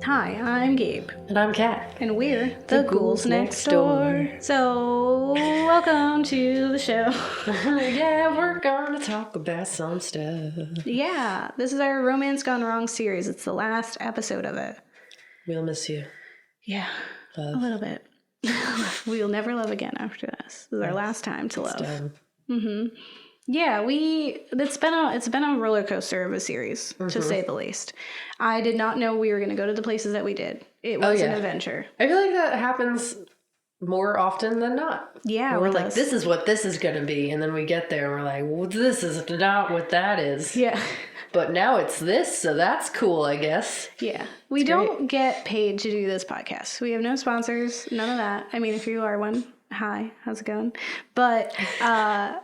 Hi, I'm Gabe. And I'm Kat. And we're the Ghouls Next Door. So, welcome to the show. Yeah, we're gonna talk about some stuff. Yeah, this is our Romance Gone Wrong series. It's the last episode of it. We'll miss you. Yeah, Love. a little bit. We'll never love again after this. This is our last time to love. Done. Mm-hmm. Yeah, it's been a roller coaster of a series, to say the least. I did not know we were going to go to the places that we did. It was an adventure. I feel like that happens more often than not. Yeah, we're like, this is what this is going to be, and then we get there and we're like, well, this is not what that is. Yeah. But now it's this, so that's cool, I guess. Yeah. We don't get paid to do this podcast. We have no sponsors, none of that. I mean, if you are one, hi, how's it going? But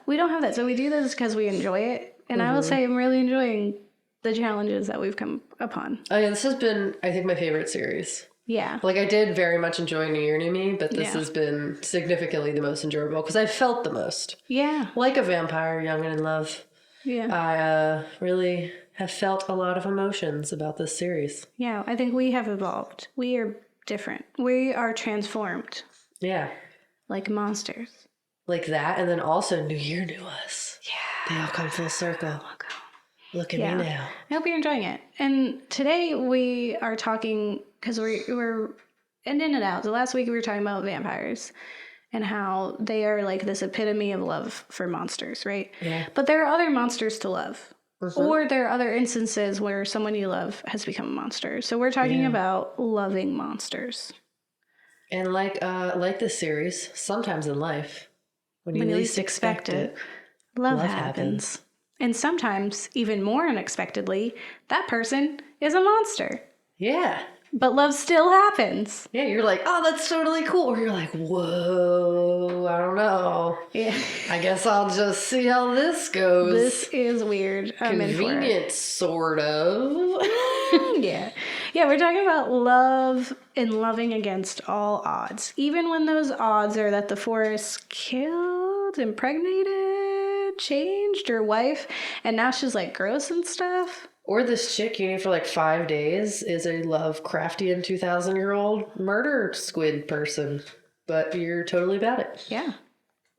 we don't have that. So we do this because we enjoy it. And I will say I'm really enjoying the challenges that we've come upon. Oh, yeah, this has been, I think, my favorite series. Yeah. Like, I did very much enjoy New Year, New Me, but this has been significantly the most enjoyable because I felt the most. Yeah. Like a vampire, young and in love. Yeah. I really have felt a lot of emotions about this series. Yeah, I think we have evolved. We are different. We are transformed. Yeah. Like monsters. Like that, and then also New Year, New Us. Yeah. They all come full circle. Look at me now. I hope you're enjoying it. And today we are talking, because we're ending it out. The last week we were talking about vampires and how they are like this epitome of love for monsters, right? Yeah. But there are other monsters to love. Or there are other instances where someone you love has become a monster. So we're talking about loving monsters. And like this series, sometimes in life, when you least expect it, love happens. And sometimes, even more unexpectedly, that person is a monster. Yeah. But love still happens. Yeah, you're like, oh, that's totally cool. Or you're like, whoa, I don't know. Yeah. I guess I'll just see how this goes. This is weird. I'm convenient, in for it. Sort of. Yeah. Yeah, we're talking about love and loving against all odds. Even when those odds are that the forest killed, impregnated, changed her wife, and now she's like gross and stuff. Or this chick you knew for like 5 days is a Lovecraftian 2,000-year-old murder squid person. But you're totally about it. Yeah.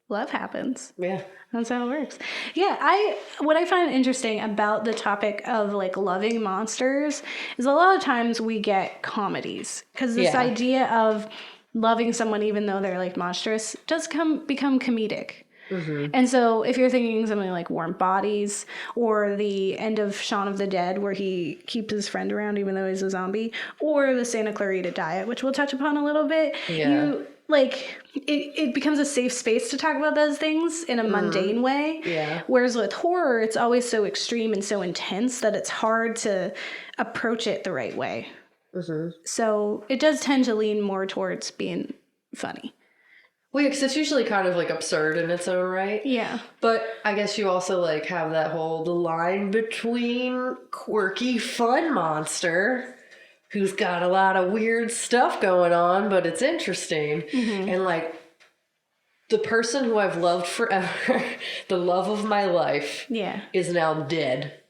Love happens. Yeah. That's how it works. Yeah, what I find interesting about the topic of like loving monsters is a lot of times we get comedies. Because this idea of loving someone even though they're like monstrous does become comedic. Mm-hmm. And so if you're thinking something like Warm Bodies or the end of Shaun of the Dead where he keeps his friend around even though he's a zombie, or the Santa Clarita Diet, which we'll touch upon a little bit, it becomes a safe space to talk about those things in a mundane way. Yeah. Whereas with horror, it's always so extreme and so intense that it's hard to approach it the right way. Mm-hmm. So it does tend to lean more towards being funny. Well, yeah, because it's usually kind of like absurd in its own right. Yeah. But I guess you also like have that the line between quirky fun monster who's got a lot of weird stuff going on, but it's interesting. Mm-hmm. And like the person who I've loved forever, the love of my life, is now dead.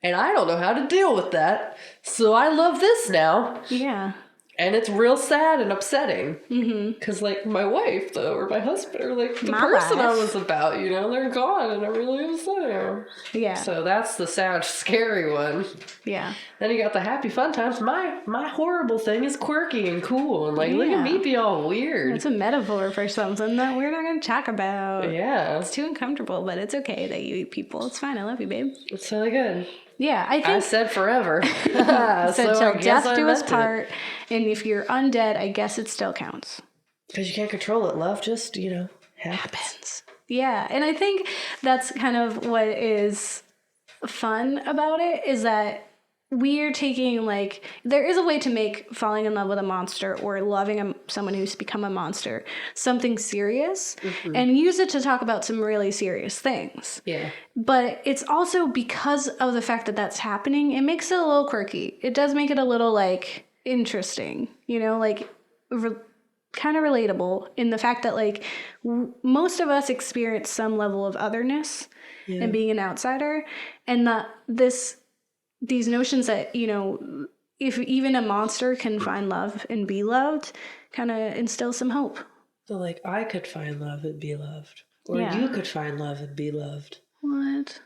And I don't know how to deal with that. So I love this now. Yeah. And it's real sad and upsetting. Because, like, my wife, though, or my husband, or, like, the person I was about, you know, they're gone, and I'm really upset. Yeah. So that's the sad, scary one. Yeah. Then you got the happy, fun times. My horrible thing is quirky and cool, and, like, look at me be all weird. It's a metaphor for something that we're not going to talk about. Yeah. It's too uncomfortable, but it's okay that you eat people. It's fine. I love you, babe. It's really good. Yeah, I think... I said forever. so till death do us part. And if you're undead, I guess it still counts. Because you can't control it. Love just, you know, happens. Yeah, and I think that's kind of what is fun about it, is that we're taking, like, there is a way to make falling in love with a monster or loving someone who's become a monster something serious and use it to talk about some really serious things. Yeah. But it's also because of the fact that that's happening, it makes it a little quirky. It does make it a little, like, interesting, you know, like, kind of relatable in the fact that, like, most of us experience some level of otherness and being an outsider, and that these notions that, you know, if even a monster can find love and be loved, kind of instills some hope. So, like, I could find love and be loved. Or Yeah. you could find love and be loved. What?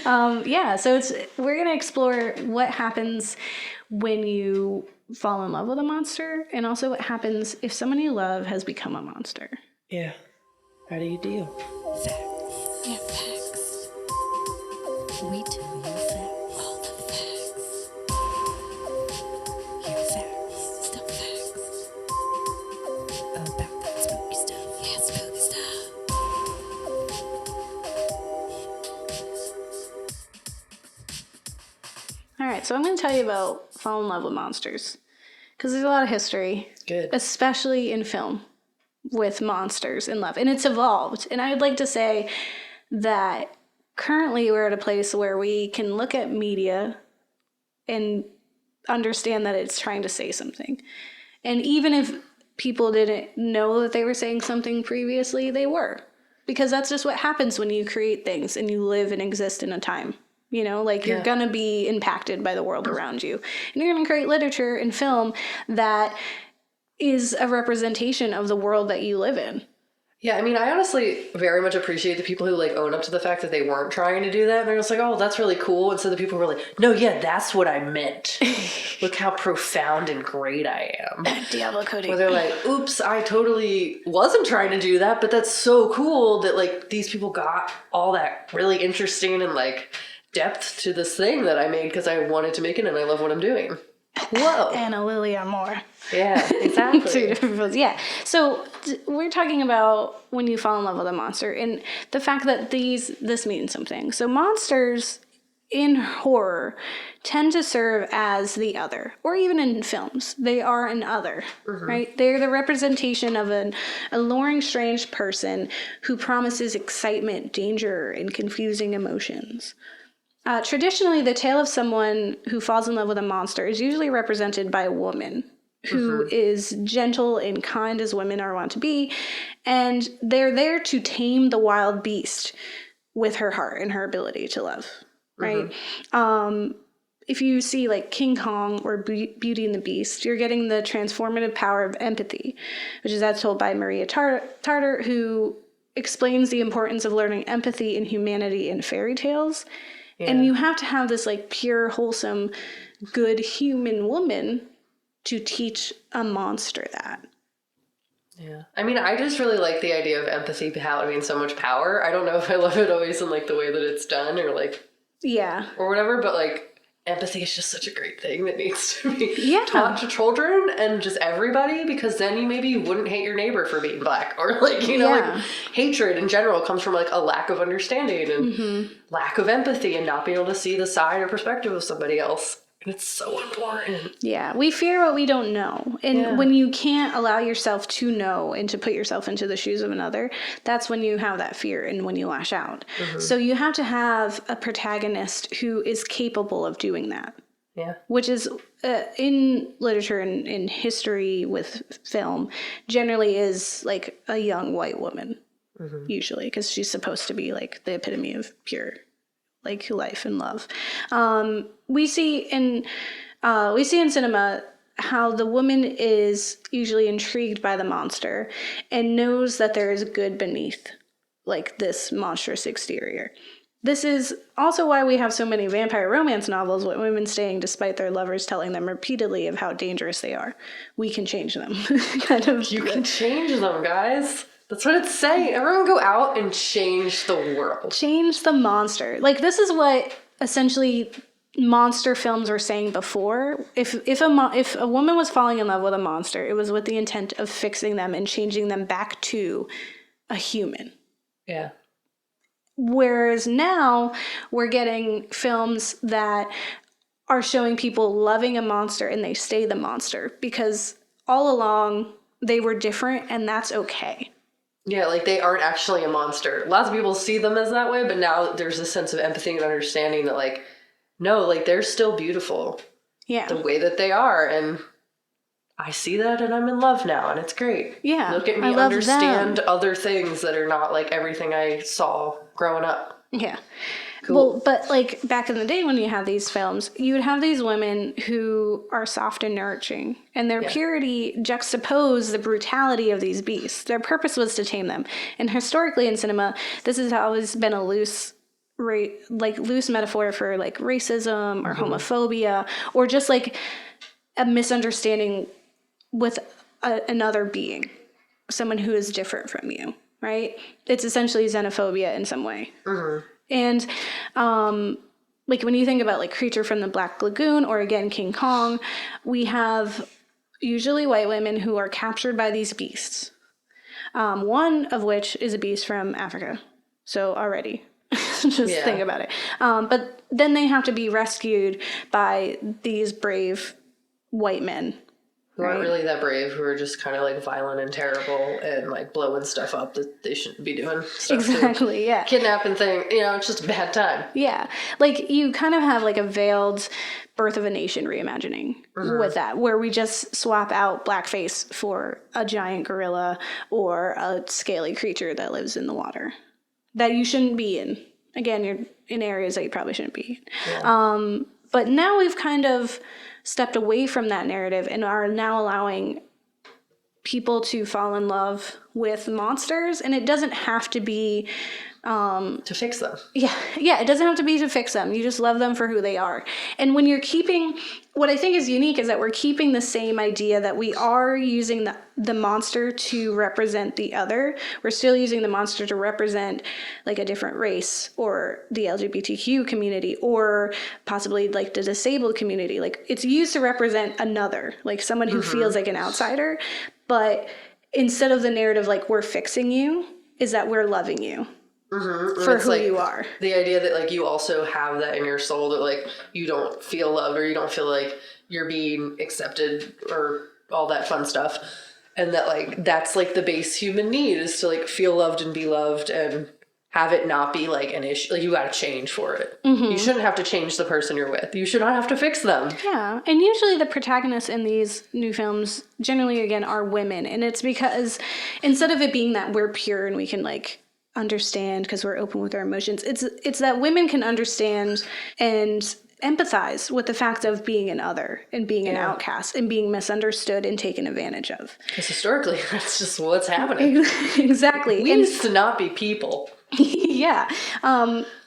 So we're going to explore what happens when you fall in love with a monster, and also what happens if someone you love has become a monster. Yeah. How do you deal? Facts. Yeah, facts. We tell you facts. All the facts. Yeah, facts. Still facts. About that spooky stuff. Yeah, spooky stuff. All right, so I'm going to tell you about fall in love with monsters, because there's a lot of history, Good. especially in film, with monsters in love, and it's evolved. And I would like to say that currently we're at a place where we can look at media and understand that it's trying to say something. And even if people didn't know that they were saying something previously, they were. Because that's just what happens when you create things and you live and exist in a time. You know, like you're going to be impacted by the world around you. And you're going to create literature and film that is a representation of the world that you live in. Yeah, I mean, I honestly very much appreciate the people who, like, own up to the fact that they weren't trying to do that. And they're just like, oh, that's really cool. And so the people who were like, no, yeah, that's what I meant. Look how profound and great I am. Diablo coding. Where they're like, oops, I totally wasn't trying to do that, but that's so cool that, like, these people got all that really interesting and, like, depth to this thing that I made because I wanted to make it and I love what I'm doing. Whoa. Anna Lilia Moore. Yeah, exactly. Two different films. Yeah. So we're talking about when you fall in love with a monster and the fact that this means something. So monsters in horror tend to serve as the other, or even in films, they are an other, right? They're the representation of an alluring, strange person who promises excitement, danger, and confusing emotions. Traditionally, the tale of someone who falls in love with a monster is usually represented by a woman who is gentle and kind as women are wont to be, and they're there to tame the wild beast with her heart and her ability to love, right? If you see like King Kong or Beauty and the Beast, you're getting the transformative power of empathy, which is as told by Maria Tartar, who explains the importance of learning empathy and humanity in fairy tales. Yeah. And you have to have this like pure, wholesome, good human woman to teach a monster that. Yeah. I mean, I just really like the idea of empathy having so much power. I don't know if I love it always in like the way that it's done or like, yeah, or whatever, but like empathy is just such a great thing that needs to be taught to children and just everybody, because then you wouldn't hate your neighbor for being black, or like, you know, like hatred in general comes from like a lack of understanding and lack of empathy and not being able to see the side or perspective of somebody else. And it's so important. Yeah, we fear what we don't know. And when you can't allow yourself to know and to put yourself into the shoes of another, that's when you have that fear and when you lash out. So you have to have a protagonist who is capable of doing that. Yeah. Which is, in literature and in history with film, generally is like a young white woman, usually, because she's supposed to be like the epitome of pure like life and love. We see in cinema how the woman is usually intrigued by the monster and knows that there is good beneath like this monstrous exterior. This is also why we have so many vampire romance novels with women staying despite their lovers telling them repeatedly of how dangerous they are. We can change them. You can change them, guys. That's what it's saying. Everyone go out and change the world. Change the monster. Like, this is what essentially monster films were saying before. If a woman was falling in love with a monster, it was with the intent of fixing them and changing them back to a human. Yeah. Whereas now we're getting films that are showing people loving a monster and they stay the monster because all along they were different and that's okay. Yeah, like they aren't actually a monster. Lots of people see them as that way, but now there's a sense of empathy and understanding that like, no, like they're still beautiful. Yeah. The way that they are. And I see that and I'm in love now and it's great. Yeah. Look at me understand other things that are not like everything I saw growing up. Yeah. Cool. Well, but like back in the day when you had these films, you would have these women who are soft and nurturing, and their purity juxtaposed the brutality of these beasts. Their purpose was to tame them. And historically in cinema, this has always been a loose metaphor for like racism or homophobia, or just like a misunderstanding with another being, someone who is different from you, right? It's essentially xenophobia in some way. And like when you think about like Creature from the Black Lagoon, or again King Kong, we have usually white women who are captured by these beasts. One of which is a beast from Africa. So already, just think about it. But then they have to be rescued by these brave white men. Who aren't really that brave, who are just kind of like violent and terrible and like blowing stuff up that they shouldn't be doing. Exactly, yeah. Kidnapping thing, it's just a bad time. Yeah. Like you kind of have like a veiled Birth of a Nation reimagining with that, where we just swap out blackface for a giant gorilla or a scaly creature that lives in the water that you shouldn't be in. Again, you're in areas that you probably shouldn't be. Yeah. But now we've kind of stepped away from that narrative and are now allowing people to fall in love with monsters, and it doesn't have to be to fix them. Yeah, it doesn't have to be to fix them. You just love them for who they are. And when you're keeping, what I think is unique is that we're keeping the same idea that we are using the monster to represent the other. We're still using the monster to represent like a different race or the LGBTQ community or possibly like the disabled community. Like it's used to represent another, like someone who feels like an outsider. But instead of the narrative like we're fixing you, is that we're loving you. For who you are. The idea that like you also have that in your soul, that like you don't feel loved or you don't feel like you're being accepted or all that fun stuff, and that like that's like the base human need is to like feel loved and be loved and have it not be like an issue. Like you got to change for it. You shouldn't have to change the person you're with. You should not have to fix them. Yeah, and usually the protagonists in these new films generally again are women, and it's because instead of it being that we're pure and we can like understand because we're open with our emotions, it's that women can understand and empathize with the fact of being an other and being an outcast and being misunderstood and taken advantage of. Because historically, that's just what's happening. Exactly. We used to not be people. Yeah.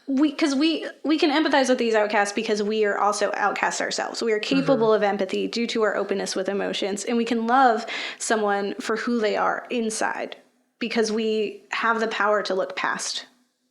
We can empathize with these outcasts because we are also outcasts ourselves. We are capable of empathy due to our openness with emotions, and we can love someone for who they are inside, because we have the power to look past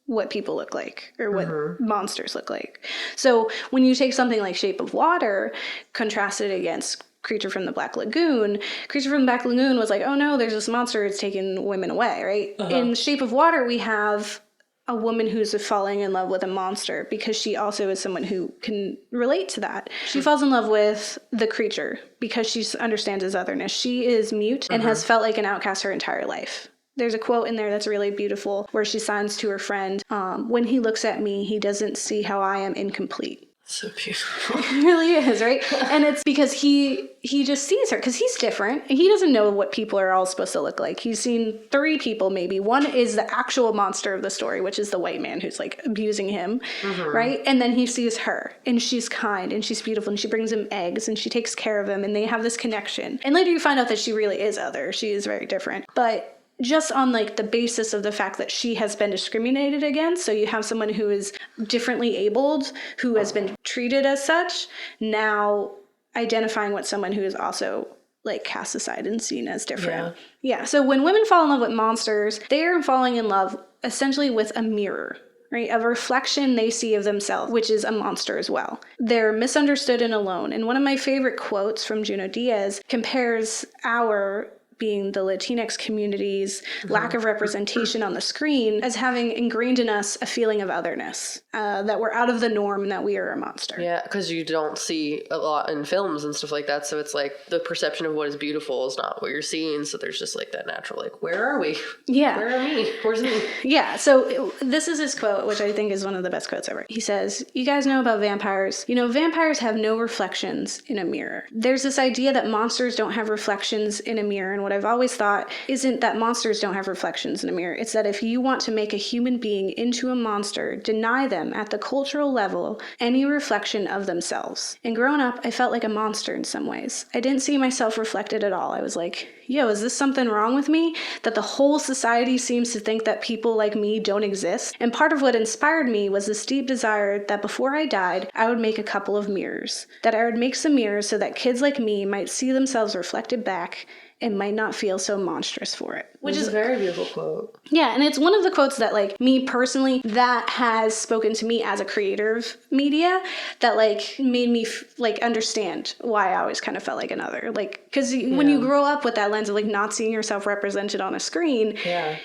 what people look like or what monsters look like. So when you take something like Shape of Water, contrasted against Creature from the Black Lagoon, Creature from the Black Lagoon was like, oh no, there's this monster, it's taking women away, right? In Shape of Water, we have a woman who's falling in love with a monster because she also is someone who can relate to that. She falls in love with the creature because she understands his otherness. She is mute and has felt like an outcast her entire life. There's a quote in there that's really beautiful where she signs to her friend, when he looks at me, he doesn't see how I am incomplete. So beautiful. It really is, right? And it's because he just sees her because he's different. He doesn't know what people are all supposed to look like. He's seen 3 people maybe. One is the actual monster of the story, which is the white man who's like abusing him, right? And then he sees her and she's kind and she's beautiful and she brings him eggs and she takes care of him and they have this connection. And later you find out that she really is other. She is very different. But just on like the basis of the fact that she has been discriminated against. So you have someone who is differently abled, who has been treated as such, now identifying with someone who is also like cast aside and seen as different. Yeah. So when women fall in love with monsters, they are falling in love essentially with a mirror, right? A reflection they see of themselves, which is a monster as well. They're misunderstood and alone. And one of my favorite quotes from Junot Diaz compares our being the Latinx community's lack of representation on the screen as having ingrained in us a feeling of otherness, that we're out of the norm and that we are a monster. Yeah, because you don't see a lot in films and stuff like that, so it's like the perception of what is beautiful is not what you're seeing, so there's just like that natural, like, where are we? Yeah. Where are me? Where's me? Yeah, so this is his quote, which I think is one of the best quotes ever. He says, you guys know about vampires. You know, vampires have no reflections in a mirror. There's this idea that monsters don't have reflections in a mirror, and what what I've always thought isn't that monsters don't have reflections in a mirror. It's that if you want to make a human being into a monster, deny them at the cultural level any reflection of themselves. And growing up, I felt like a monster in some ways. I didn't see myself reflected at all. I was like, yo, is this something wrong with me? That the whole society seems to think that people like me don't exist. And part of what inspired me was this deep desire that before I died, I would make a couple of mirrors. That I would make some mirrors so that kids like me might see themselves reflected back and might not feel so monstrous for it. Which is a very beautiful quote. Yeah, and it's one of the quotes that, like, me personally, that has spoken to me as a creator of media, that, like, made me, like, understand why I always kind of felt like another. Like, because when you grow up with that lens of, like, not seeing yourself represented on a screen,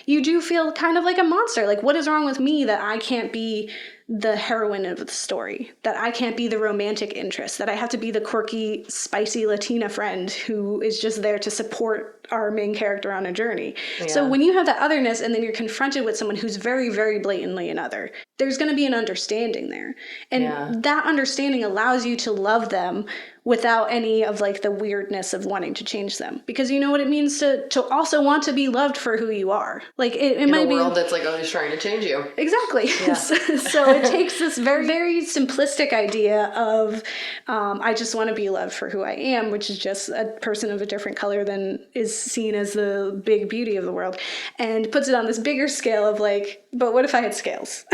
you do feel kind of like a monster. Like, what is wrong with me that I can't be the heroine of the story, that I can't be the romantic interest, that I have to be the quirky, spicy Latina friend who is just there to support our main character on a journey. Yeah. So when you have that otherness and then you're confronted with someone who's very, very blatantly another, there's going to be an understanding there. And that understanding allows you to love them without any of, like, the weirdness of wanting to change them. Because you know what it means to also want to be loved for who you are. Like, it might be in a world that's, like, always trying to change you. Exactly. Yeah. So it takes this very, very simplistic idea of, I just want to be loved for who I am, which is just a person of a different color than is seen as the big beauty of the world, and puts it on this bigger scale of, like, but what if I had scales?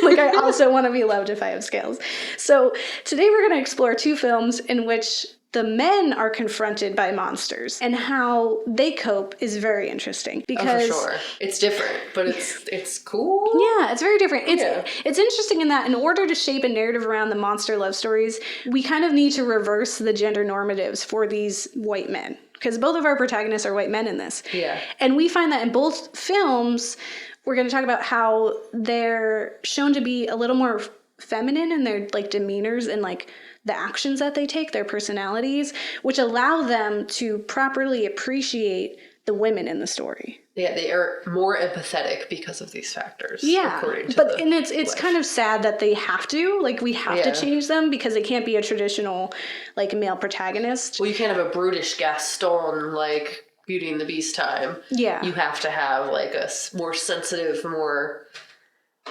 Like, I also want to be loved if I have scales. So today we're going to explore two films in which the men are confronted by monsters, and how they cope is very interesting. Because for sure. It's different, but it's cool. Yeah, it's very different. It's interesting in that in order to shape a narrative around the monster love stories, we kind of need to reverse the gender normatives for these white men. Because both of our protagonists are white men in this. Yeah. And we find that in both films, we're going to talk about how they're shown to be a little more feminine in their, like, demeanors and, like, the actions that they take, their personalities, which allow them to properly appreciate the women in the story. Yeah, they are more empathetic because of these factors. Yeah, and it's kind of sad that they have to, like, we have to change them because they can't be a traditional, like, male protagonist. Well, you can't have a brutish Gaston, like, Beauty and the Beast time. Yeah. You have to have, like, a more sensitive, more,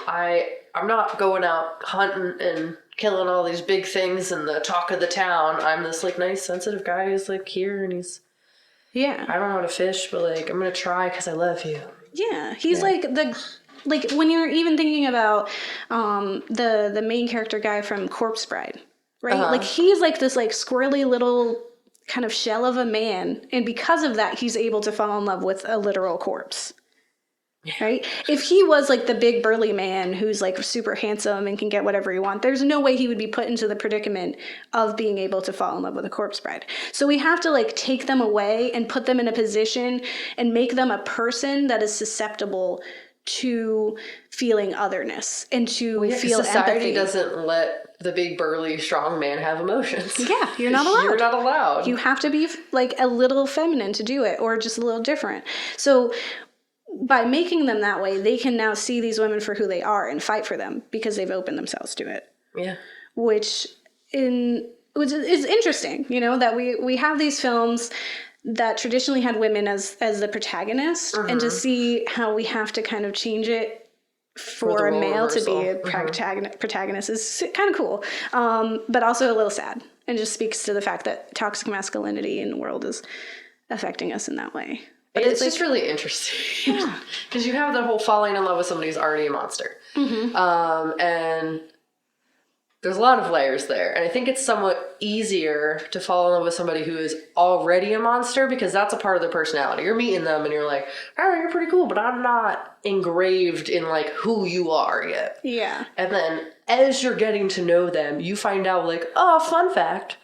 I'm not going out hunting and killing all these big things and the talk of the town. I'm this, like, nice, sensitive guy who's, like, here and he's, I don't know how to fish, but, like, I'm going to try because I love you. Yeah. He's like when you're even thinking about the main character guy from Corpse Bride, right? Like, he's like this, like, squirrely little kind of shell of a man, and because of that he's able to fall in love with a literal corpse. Right? If he was, like, the big burly man who's, like, super handsome and can get whatever he wants, there's no way he would be put into the predicament of being able to fall in love with a corpse bride. So we have to, like, take them away and put them in a position and make them a person that is susceptible to feeling otherness and to feel society empathy. Doesn't let the big burly strong man have emotions. Yeah, you're not allowed. You're not allowed. You have to be, like, a little feminine to do it, or just a little different. So by making them that way, they can now see these women for who they are and fight for them because they've opened themselves to it. Yeah. Which is interesting, you know, that we have these films that traditionally had women as the protagonist, and to see how we have to kind of change it for a male to be a protagonist is kind of cool, but also a little sad, and just speaks to the fact that toxic masculinity in the world is affecting us in that way. But it's just really interesting. Yeah. Because you have the whole falling in love with somebody who's already a monster. And there's a lot of layers there. And I think it's somewhat easier to fall in love with somebody who is already a monster, because that's a part of their personality. You're meeting them and you're like, oh, you're pretty cool, but I'm not engraved in, like, who you are yet. Yeah. And then as you're getting to know them, you find out, like, oh, fun fact,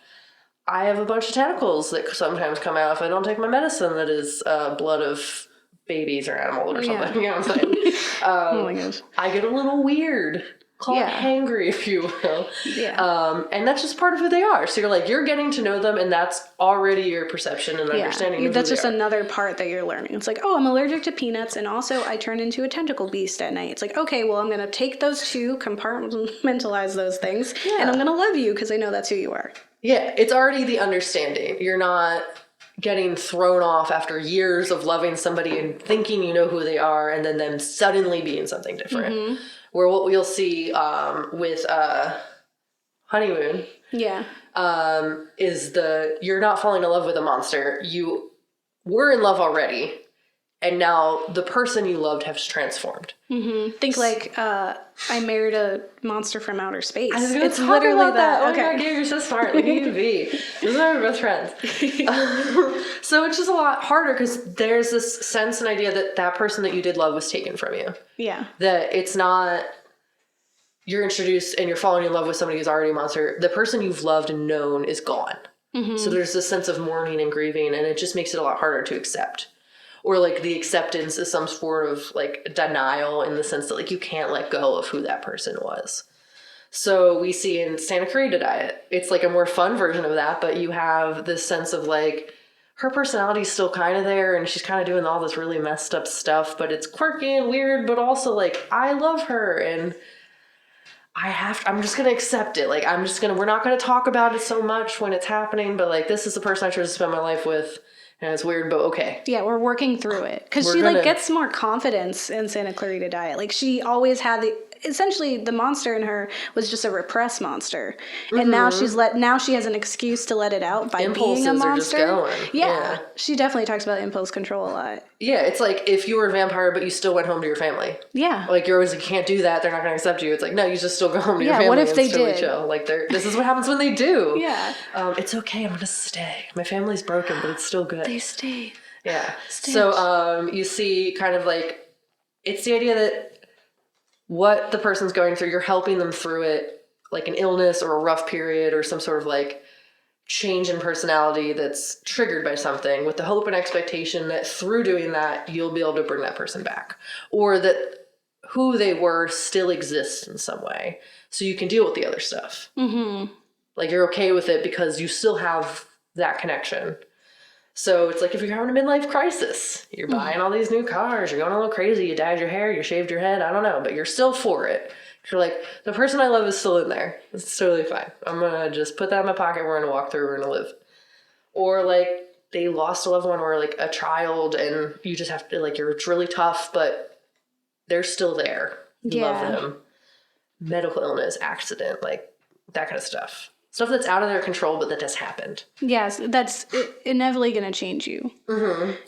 I have a bunch of tentacles that sometimes come out if I don't take my medicine that is blood of babies or animals or something. You know what I'm saying? Oh my gosh. I get a little weird. Call it hangry, if you will. Yeah. And that's just part of who they are. So you're getting to know them, and that's already your perception and understanding of that's who just another part that you're learning. It's like, oh, I'm allergic to peanuts, and also I turn into a tentacle beast at night. It's like, okay, well, I'm going to take those two, compartmentalize those things, and I'm going to love you because I know that's who you are. Yeah, it's already the understanding. You're not getting thrown off after years of loving somebody and thinking you know who they are, and then them suddenly being something different. Where what we'll see with Honeymoon is you're not falling in love with a monster. You were in love already, and now the person you loved has transformed. Think like I married a monster from outer space. It's literally that. Oh my god, Gabe, you're so smart. Look at you be. Those are my best friends. So it's just a lot harder because there's this sense and idea that that person that you did love was taken from you. Yeah. That it's not you're introduced and you're falling in love with somebody who's already a monster. The person you've loved and known is gone. So there's this sense of mourning and grieving, and it just makes it a lot harder to accept. Or like the acceptance is some sort of like denial in the sense that like you can't let go of who that person was. So we see in Santa Clarita Diet, it's like a more fun version of that, but you have this sense of like her personality's still kind of there and she's kind of doing all this really messed up stuff, but it's quirky and weird, but also like I love her and I'm just going to accept it. Like we're not going to talk about it so much when it's happening, but like this is the person I chose to spend my life with. And it's weird, but okay. Yeah, we're working through it. Because she, gets more confidence in Santa Clarita Diet. Like, she always had essentially, the monster in her was just a repressed monster. And now she has an excuse to let it out by being a monster. Are just going. Yeah. She definitely talks about impulse control a lot. Yeah, it's like if you were a vampire, but you still went home to your family. Yeah. Like, you're always like, you can't do that. They're not going to accept you. It's like, no, you just still go home to your family. What if they totally did? Chill. Like, this is what happens when they do. Yeah. It's okay. I'm going to stay. My family's broken, but it's still good. They stay. Yeah. So, you see kind of like, it's the idea that what the person's going through, you're helping them through it, like an illness or a rough period or some sort of like change in personality that's triggered by something, with the hope and expectation that through doing that, you'll be able to bring that person back, or that who they were still exists in some way. So you can deal with the other stuff. Like you're okay with it because you still have that connection. So it's like if you're having a midlife crisis, you're buying all these new cars, you're going a little crazy, you dyed your hair, you shaved your head, I don't know, but you're still for it. You're like, the person I love is still in there. It's totally fine. I'm going to just put that in my pocket, we're going to walk through, we're going to live. Or like they lost a loved one or like a child and you just have to like, it's really tough, but they're still there. You love them. Medical illness, accident, like that kind of stuff. Stuff that's out of their control, but that has happened. Yes, that's inevitably going to change you.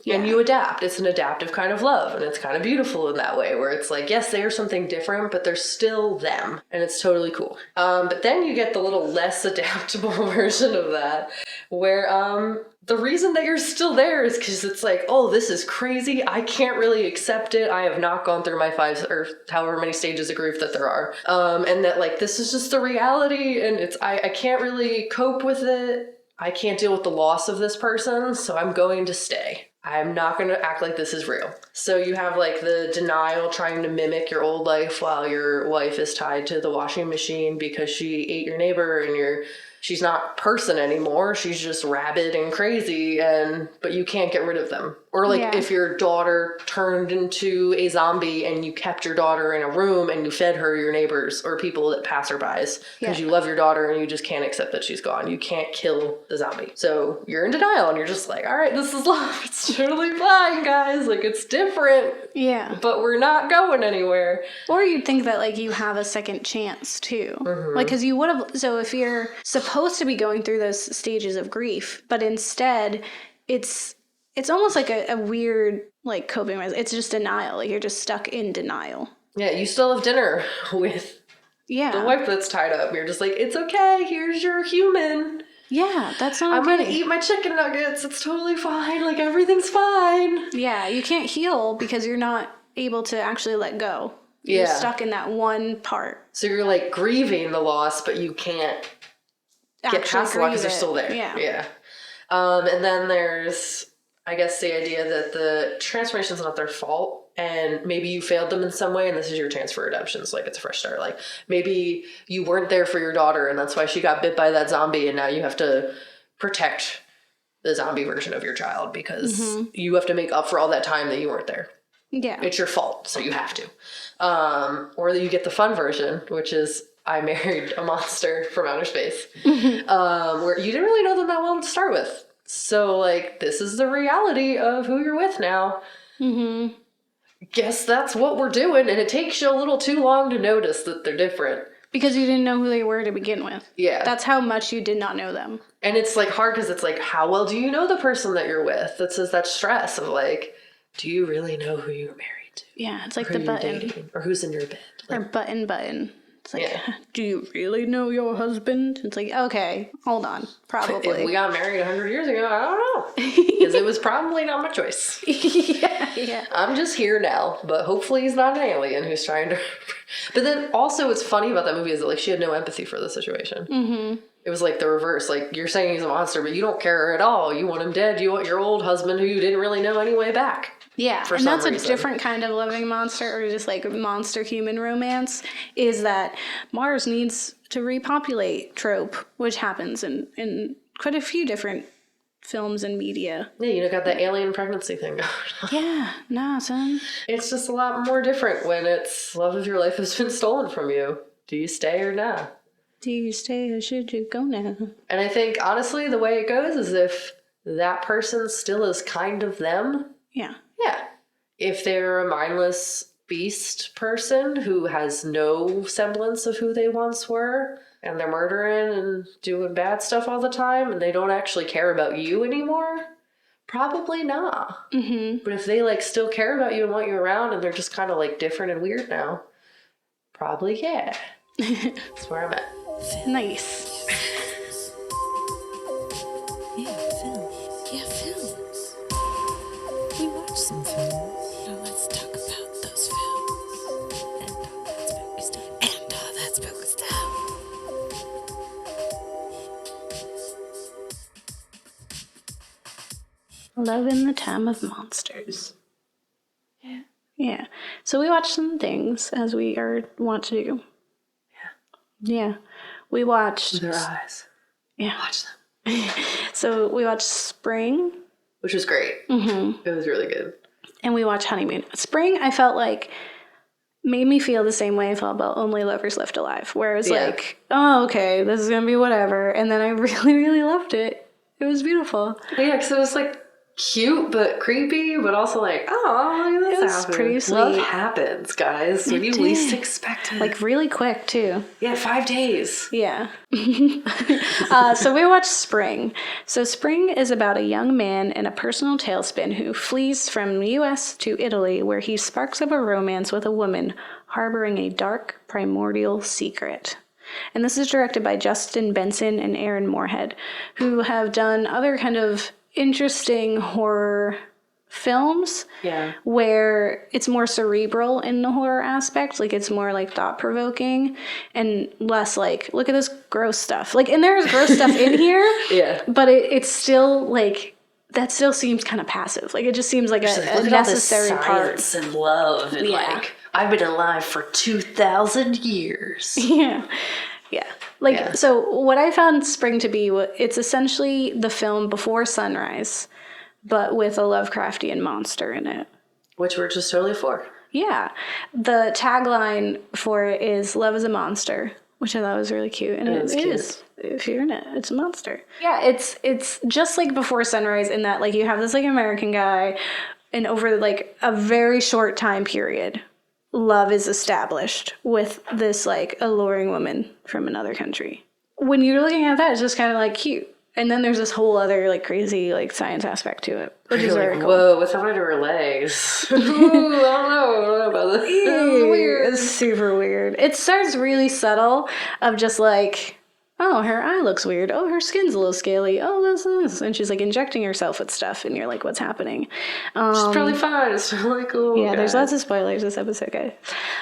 Yeah. And you adapt. It's an adaptive kind of love. And it's kind of beautiful in that way, where it's like, yes, they are something different, but they're still them. And it's totally cool. But then you get the little less adaptable version of that, where the reason that you're still there is because it's like, oh, this is crazy. I can't really accept it. I have not gone through my 5 or however many stages of grief that there are. And that like, this is just the reality and I can't really cope with it. I can't deal with the loss of this person. So I'm going to stay. I'm not going to act like this is real. So you have like the denial trying to mimic your old life while your wife is tied to the washing machine because she ate your neighbor and she's not person anymore. She's just rabid and crazy, but you can't get rid of them. Or like if your daughter turned into a zombie and you kept your daughter in a room and you fed her your neighbors or people that passerbys because you love your daughter and you just can't accept that she's gone. You can't kill the zombie. So you're in denial and you're just like, all right, this is love. It's totally fine, guys. Like it's different. Yeah. But we're not going anywhere. Or you'd think that like you have a second chance too. Like, because you would have, so if you're supposed to be going through those stages of grief, but instead it's almost like a weird like coping mechanism. It's just denial. Like you're just stuck in denial. Yeah, you still have dinner with the wife that's tied up. You're just like, it's okay. Here's your human. Yeah, that's not I'm going to eat my chicken nuggets. It's totally fine. Like everything's fine. Yeah, you can't heal because you're not able to actually let go. You're stuck in that one part. So you're like grieving the loss, but you can't get past the loss because they're still there. Yeah. And then there's, I guess, the idea that the transformation's not their fault, and maybe you failed them in some way, and this is your chance for redemption. So, like, it's a fresh start. Like, maybe you weren't there for your daughter, and that's why she got bit by that zombie, and now you have to protect the zombie version of your child because you have to make up for all that time that you weren't there. Yeah. It's your fault, so you have to. Or you get the fun version, which is, I married a monster from outer space, where you didn't really know them that well to start with. So, like, this is the reality of who you're with now. Mm-hmm. Guess that's what we're doing, and it takes you a little too long to notice that they're different. Because you didn't know who they were to begin with. Yeah. That's how much you did not know them. And it's, like, hard because it's, like, how well do you know the person that you're with? That's just that stress of, like, do you really know who you're married to? Yeah, it's like Or the who you're button. dating? Or who's in your bed? Or Like, button. It's like, Yeah. do you really know your husband? It's like, okay, hold on. if Probably. we got married 100 years ago, I don't know. Because it was probably not my choice. yeah. I'm just here now, but hopefully he's not an alien who's trying to... But then also what's funny about that movie is that, like, she had no empathy for the situation. Mm-hmm. It was like the reverse. Like, you're saying he's a monster, but you don't care at all. You want him dead. You want your old husband who you didn't really know anyway back. Yeah, For and some that's a reason. different kind of loving monster, or just like monster human romance, is that Mars needs to repopulate trope, which happens in quite a few different films and media. Yeah, you know, got that alien pregnancy thing going on. Yeah, nah, son. It's just a lot more different when it's love of your life has been stolen from you. Do you stay or not? Do you stay or should you go now? And I think, honestly, the way it goes is if that person still is kind of them, Yeah. yeah. If they're a mindless beast person who has no semblance of who they once were, and they're murdering and doing bad stuff all the time, and they don't actually care about you anymore, probably not. Mm-hmm. But if they, like, still care about you and want you around, and they're just kind of, like, different and weird now, probably, yeah. That's where I'm at. Nice. Yeah, films. Yeah, films. We watched some films. Now let's talk about those films. And all that spooky stuff. And all that spooky stuff. Love in the Time of Monsters. Yeah. So we watched some things, as we are want to do. Yeah. We watched... Their eyes. Yeah. Watch them. So we watched Spring, Which was great. Mm-hmm. It was really good. and we watched Honeymoon. Spring, I felt like, made me feel the same way I felt about Only Lovers Left Alive, where it was Yeah. like, oh, okay, this is going to be whatever. And then I really, really loved it. It was beautiful. Yeah, because it was, like, cute but creepy, but also like, oh, this It was happened. pretty sweet. Love happens, guys, when you did. least expect it. Like, really quick, too. yeah, 5 days. Yeah. So we watched Spring. So Spring is about a young man in a personal tailspin who flees from the U.S. to Italy, where he sparks up a romance with a woman harboring a dark, primordial secret. And this is directed by Justin Benson and Aaron Moorhead, who have done other kind of interesting horror films Yeah. where it's more cerebral in the horror aspect, like it's more like thought-provoking and less like, look at this gross stuff. Like, and there's gross stuff in here, Yeah. but it's still like, that still seems kind of passive. Like, it just seems like Just a like, look at all this necessary part. science and love and Yeah. like, I've been alive for 2,000 years. Yeah. Yeah. Like, Yeah. so what I found Spring to be, it's essentially the film Before Sunrise, but with a Lovecraftian monster in it. Which we're just totally for. Yeah. The tagline for it is Love is a Monster, which I thought was really cute. And It it is cute. is. If you're in it, it's a monster. Yeah, it's just like Before Sunrise in that, like, you have this, like, American guy, and over, like, a very short time period, love is established with this, like, alluring woman from another country. When you're looking at that, it's just kind of, like, cute. And then there's this whole other, like, crazy, like, science aspect to it, which is You're very like, cool. whoa, what's happening to her legs? Ooh, I don't know about this. This is weird. It's super weird. It starts really subtle of just like, oh, her eye looks weird. Oh, her skin's a little scaly. Oh, this. And she's like injecting herself with stuff. And you're like, what's happening? It's probably fine. It's really cool. Yeah, there's lots of spoilers this episode, guys.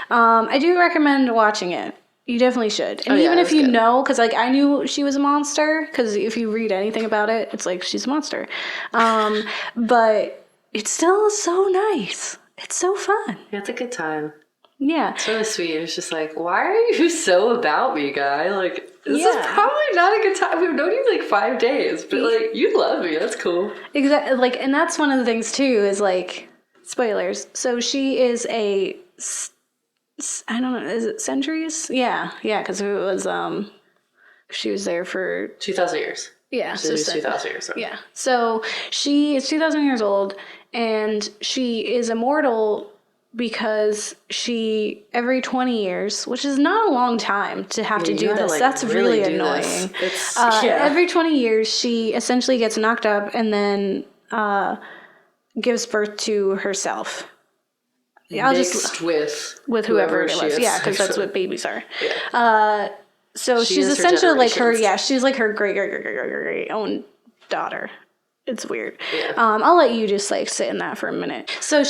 I do recommend watching it. You definitely should. And yeah, even if it's you good. know, because like I knew she was a monster, because if you read anything about it, it's like she's a monster. But it's still so nice. It's so fun. Yeah, it's a good time. Yeah. It's really sweet. It's just like, why are you so about me, guy? Like, this is Yeah. probably not a good time. We've known you like 5 days, but like, you love me. That's cool. Exactly. Like, and that's one of the things too, is like, spoilers. So she is a, I don't know, is it centuries? Yeah, because it was, she was there for, 2,000 years. Yeah. So she's 2,000 years old. Yeah. So she is 2,000 years old, and she is immortal because she, every 20 years, which is not a long time to have to do this. Like, That's really do annoying. It's, Every 20 years, she essentially gets knocked up and then gives birth to herself. Yeah, mixed with whoever it she was. is. Yeah, because that's what babies are. Yeah. So she's essentially like her, she's like her great own daughter. It's weird. Yeah. I'll let you just like sit in that for a minute. So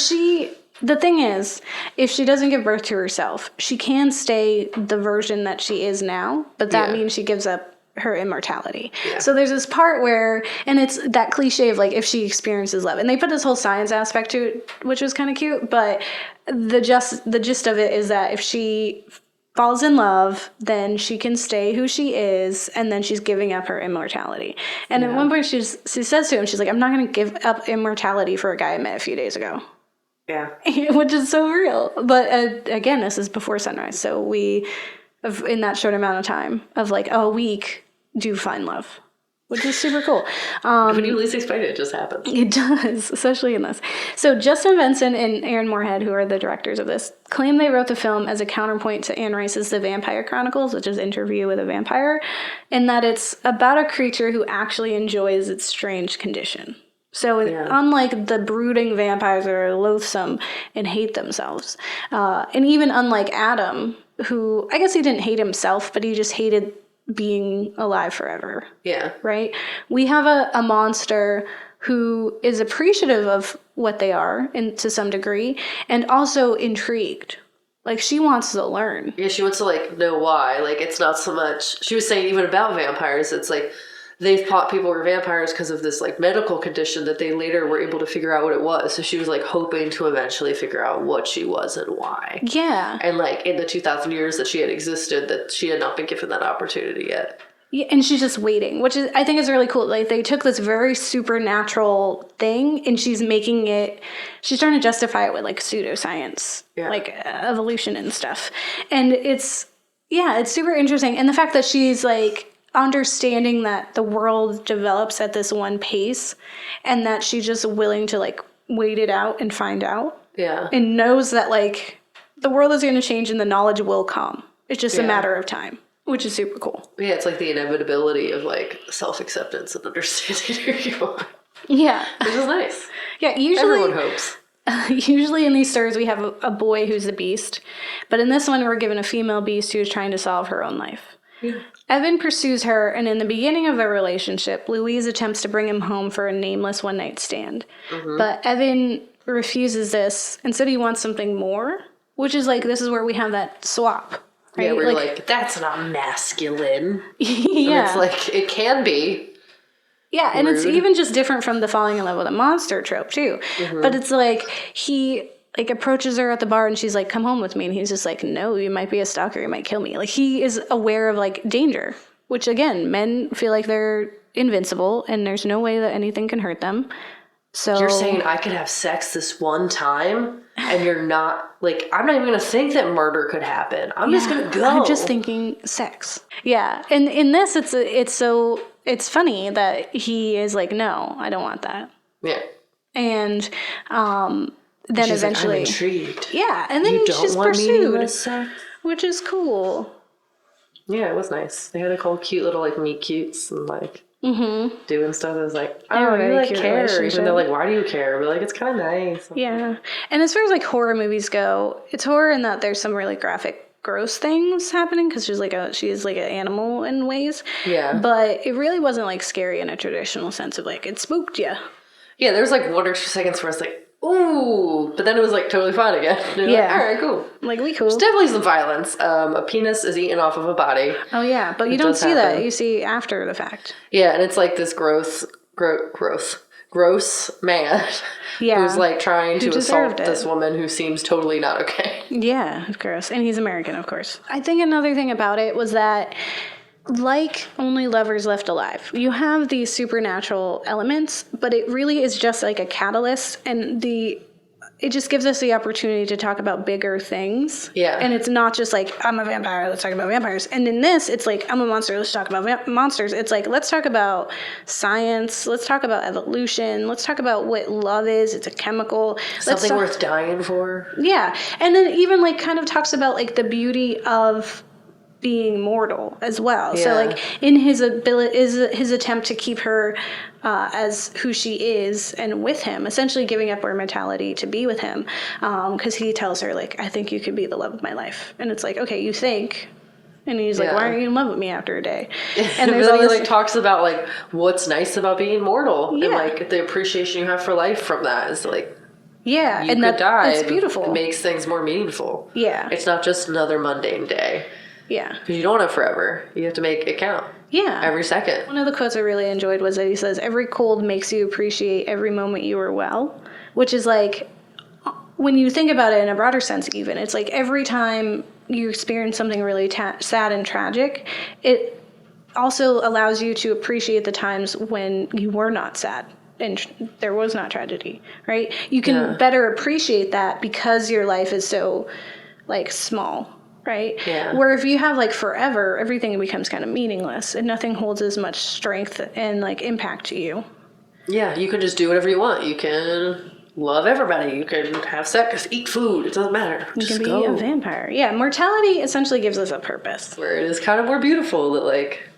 the thing is, if she doesn't give birth to herself, she can stay the version that she is now, but that means she gives up her immortality. Yeah. So there's this part where, and it's that cliche of like, if she experiences love, and they put this whole science aspect to it, which was kind of cute, but the gist of it is that if she falls in love, then she can stay who she is, and then she's giving up her immortality. And at one point she says to him, she's like, I'm not going to give up immortality for a guy I met a few days ago. Yeah. Which is so real. But again, this is before sunrise, so we, in that short amount of time of like a week, do find love, which is super cool. When you least expect it, it just happens. It does, especially in this. So Justin Benson and Aaron Moorhead, who are the directors of this, claim they wrote the film as a counterpoint to Anne Rice's The Vampire Chronicles, which is Interview with a Vampire, in that it's about a creature who actually enjoys its strange condition. So unlike the brooding vampires that are loathsome and hate themselves, and even unlike Adam, who, I guess he didn't hate himself, but he just hated being alive forever. Yeah. Right? We have a monster who is appreciative of what they are, and to some degree, and also intrigued. Like, she wants to learn. Yeah, she wants to, like, know why. Like, it's not so much... She was saying even about vampires, it's like... They thought people were vampires because of this, like, medical condition that they later were able to figure out what it was. So she was, like, hoping to eventually figure out what she was and why. Yeah. And, like, in the 2,000 years that she had existed, that she had not been given that opportunity yet. Yeah, and she's just waiting, which is, I think is really cool. Like, they took this very supernatural thing, and she's making it, she's trying to justify it with, like, pseudoscience, like, evolution and stuff. And it's super interesting. And the fact that she's, like, understanding that the world develops at this one pace, and that she's just willing to like wait it out and find out. Yeah. And knows that like the world is going to change and the knowledge will come. It's just a matter of time, which is super cool. Yeah, it's like the inevitability of like self-acceptance and understanding who you are. Yeah. Which is nice. Yeah, usually everyone hopes. Usually in these stories we have a boy who's the beast, but in this one we're given a female beast who's trying to solve her own life. Yeah. Evan pursues her, and in the beginning of their relationship, Louise attempts to bring him home for a nameless one-night stand. Mm-hmm. But Evan refuses this and said he wants something more, which is like, this is where we have that swap. Right? Yeah, where you're like, that's not masculine. Yeah. And it's like, it can be. Yeah, and rude. It's even just different from the falling in love with a monster trope, too. Mm-hmm. But it's like, he... like approaches her at the bar and she's like, come home with me. And he's just like, no, you might be a stalker. You might kill me. Like he is aware of like danger, which again, men feel like they're invincible and there's no way that anything can hurt them. So you're saying I could have sex this one time and you're not like, I'm not even going to think that murder could happen. I'm just going to go. I'm just thinking sex. Yeah. And in this, it's funny that he is like, no, I don't want that. Yeah. And, then she's eventually, like, I'm intrigued. Yeah, and then she's pursued, which is cool. Yeah, it was nice. They had a cool, cute little like meet cutes and like doing stuff. I was like, oh, you like care, even though like, why do you care? But like, it's kind of nice. Yeah, and as far as like horror movies go, it's horror in that there's some really graphic, gross things happening because she's like an animal in ways. Yeah, but it really wasn't like scary in a traditional sense of like it spooked you. Yeah, there was like 1 or 2 seconds where it's like, ooh, but then it was like totally fine again. Yeah. Like, all right, cool. Like, we cool. There's definitely some violence. A penis is eaten off of a body. Oh, yeah, but you don't see that. You see after the fact. Yeah, and it's like this gross man who's like trying to assault this woman who seems totally not okay. Yeah, it's gross. And he's American, of course. I think another thing about it was that like Only Lovers Left Alive, you have these supernatural elements, but it really is just like a catalyst, and the it just gives us the opportunity to talk about bigger things. Yeah. And it's not just like, I'm a vampire, let's talk about vampires. And in this, it's like, I'm a monster, let's talk about monsters. It's like, let's talk about science, let's talk about evolution, let's talk about what love is. It's a chemical. Something worth dying for. Yeah. And then even like kind of talks about like the beauty of being mortal as well. Yeah. So like in his ability is his attempt to keep her as who she is and with him, essentially giving up her mortality to be with him, because he tells her like, I think you could be the love of my life. And it's like, okay, you think. And he's like, why aren't you in love with me after a day? And there's then he like talks about like what's nice about being mortal and like the appreciation you have for life from that is like, yeah, you and could die. It's beautiful. It makes things more meaningful. Yeah, it's not just another mundane day. Yeah, because you don't have forever. You have to make it count. Yeah, every second. One of the quotes I really enjoyed was that he says, "Every cold makes you appreciate every moment you were well," which is like, when you think about it in a broader sense, even it's like every time you experience something really sad and tragic, it also allows you to appreciate the times when you were not sad and there was not tragedy, right? You can better appreciate that because your life is so like small, right? Yeah. Where if you have like forever, everything becomes kind of meaningless and nothing holds as much strength and like impact to you. Yeah, you can just do whatever you want. You can love everybody. You can have sex, eat food. It doesn't matter. You just can be a vampire. Yeah, mortality essentially gives us a purpose. Where it is kind of more beautiful that like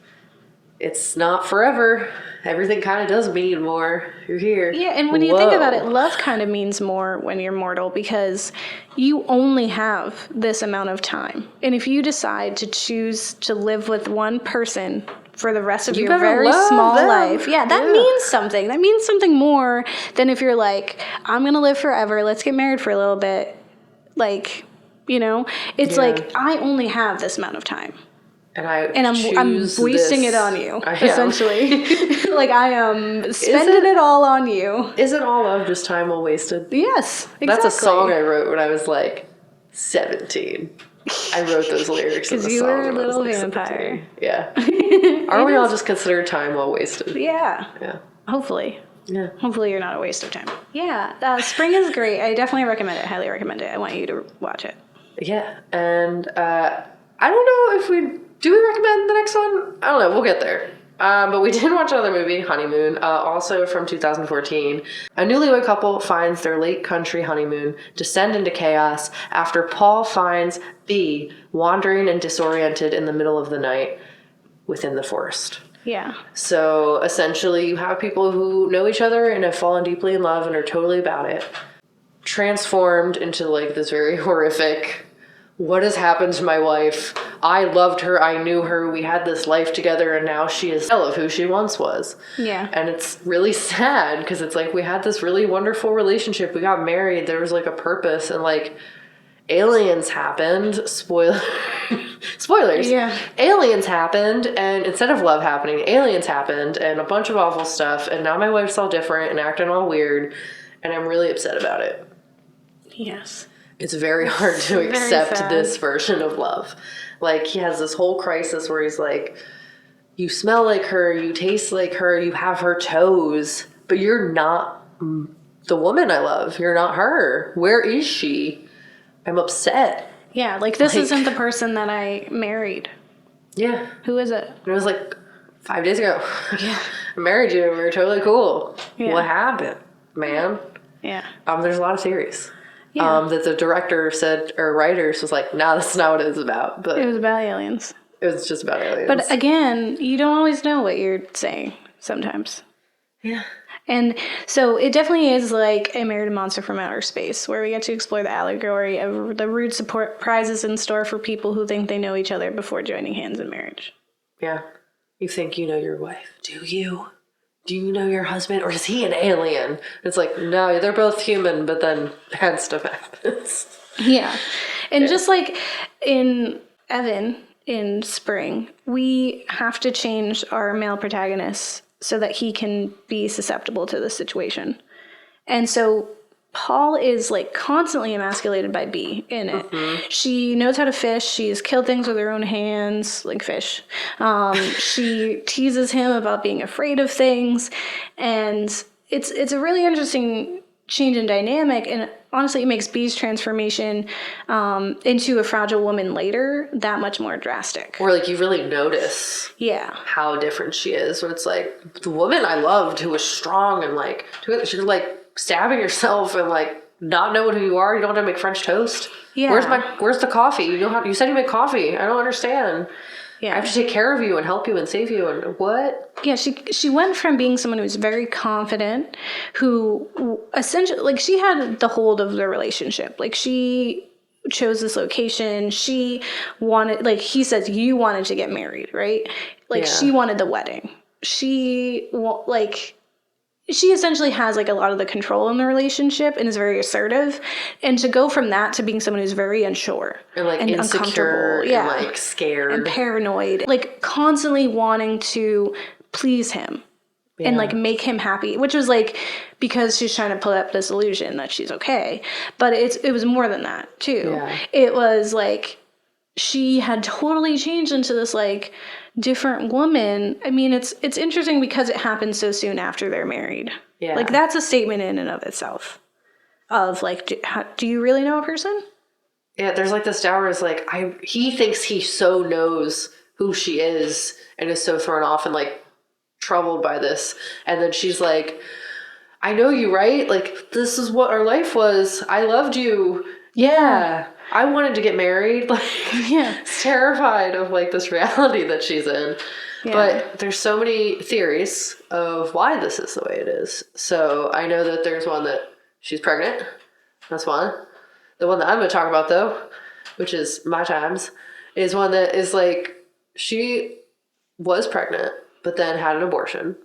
it's not forever. Everything kind of does mean more. You're here. Yeah, and when you think about it, love kind of means more when you're mortal because you only have this amount of time. And if you decide to choose to live with one person for the rest of your very small life, that means something. That means something more than if you're like, I'm going to live forever. Let's get married for a little bit. Like, you know, it's like, I only have this amount of time. And I'm wasting it on you, essentially. Like, I am spending it all on you. Isn't all love just time well wasted? Yes, exactly. That's a song I wrote when I was, like, 17. I wrote those lyrics in the song. Because you were a little vampire. 17. Yeah. Aren't we all just considered time well wasted? Yeah. Yeah. Hopefully. Yeah. Hopefully you're not a waste of time. Yeah. Spring is great. I definitely recommend it. Highly recommend it. I want you to watch it. Yeah. And I don't know if we... Do we recommend the next one? I don't know. We'll get there. But we did watch another movie, Honeymoon, also from 2014. A newlywed couple finds their late country honeymoon descend into chaos after Paul finds B wandering and disoriented in the middle of the night within the forest. Yeah. So essentially you have people who know each other and have fallen deeply in love and are totally about it, transformed into like this very horrific... What has happened to my wife? I loved her. I knew her. We had this life together, and now she is hell of who she once was. Yeah. And it's really sad because it's like we had this really wonderful relationship. We got married. There was like a purpose, and like aliens happened. Spoilers. Yeah. Aliens happened, and instead of love happening, aliens happened, and a bunch of awful stuff. And now my wife's all different and acting all weird, and I'm really upset about it. Yes. It's very hard to accept this version of love. Like, he has this whole crisis where he's like, you smell like her, you taste like her, you have her toes, but you're not the woman I love. You're not her. Where is she? I'm upset. Yeah, like, this isn't the person that I married. Yeah. Who is it? It was like 5 days ago. Yeah. I married you and we were totally cool. Yeah. What happened, man? Yeah. There's a lot of theories. Yeah. That the director said, or writers was like, nah, that's not what it was about. But it was about aliens. It was just about aliens. But again, you don't always know what you're saying sometimes. Yeah. And so it definitely is like a Married Monster from Outer Space, where we get to explore the allegory of the rude surprises in store for people who think they know each other before joining hands in marriage. Yeah. You think you know your wife. Do you? Do you know your husband? Or is he an alien? It's like, no, they're both human, but then bad stuff happens. Yeah. And just like in Evan in Spring, we have to change our male protagonist so that he can be susceptible to the situation. And so Paul is like constantly emasculated by B in it. Mm-hmm. She knows how to fish. She's killed things with her own hands, like fish. She teases him about being afraid of things. And it's a really interesting change in dynamic. And honestly, it makes B's transformation into a fragile woman later that much more drastic. Or like you really notice Yeah. how different she is. When it's like the woman I loved who was strong and like she's like stabbing herself and like not knowing who you are. You don't have to make French toast. Yeah. Where's the coffee? You said you make coffee. I don't understand. Yeah. I have to take care of you and help you and save you and what? Yeah, she went from being someone who was very confident, who essentially, like, she had the hold of the relationship. Like, she chose this location. She wanted, like, he says, you wanted to get married, right? Like, she wanted the wedding. She essentially has like a lot of the control in the relationship and is very assertive. And to go from that to being someone who's very unsure and like insecure and like scared and paranoid, like constantly wanting to please him and like make him happy, which was like because she's trying to put up this illusion that she's okay. But it was more than that too. Yeah. It was like she had totally changed into this like different woman. I mean, it's interesting because it happened so soon after they're married. Yeah. Like that's a statement in and of itself of like, do you really know a person? Yeah. There's like this doubt where it's like, he thinks he so knows who she is and is so thrown off and like troubled by this. And then she's like, I know you, right? Like, this is what our life was. I loved you. Yeah. I wanted to get married. Like, terrified of like this reality that she's in. Yeah. But there's so many theories of why this is the way it is. So I know that there's one that she's pregnant. That's one. The one that I'm going to talk about though, which is my times, is one that is like she was pregnant, but then had an abortion,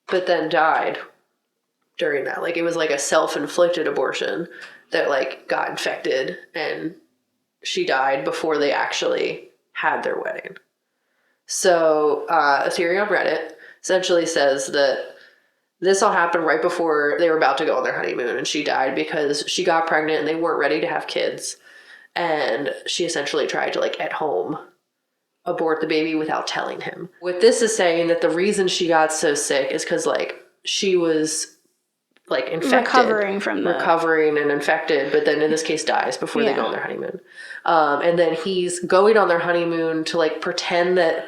but then died during that. Like it was like a self-inflicted abortion that like got infected and she died before they actually had their wedding. So a theory on Reddit essentially says that this all happened right before they were about to go on their honeymoon and she died because she got pregnant and they weren't ready to have kids. And she essentially tried to like at home abort the baby without telling him. What this is saying that the reason she got so sick is because like she was like infected, recovering and infected, but then in this case dies before they go on their honeymoon. And then he's going on their honeymoon to like pretend that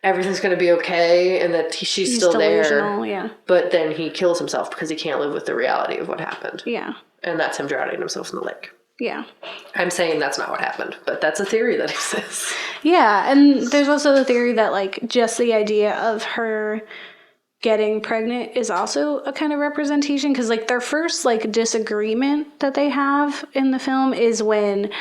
everything's going to be okay and that she's still there. Yeah. But then he kills himself because he can't live with the reality of what happened. Yeah. And that's him drowning himself in the lake. Yeah. I'm saying that's not what happened, but that's a theory that exists. Yeah. And there's also the theory that like just the idea of her getting pregnant is also a kind of representation because like their first like disagreement that they have in the film is when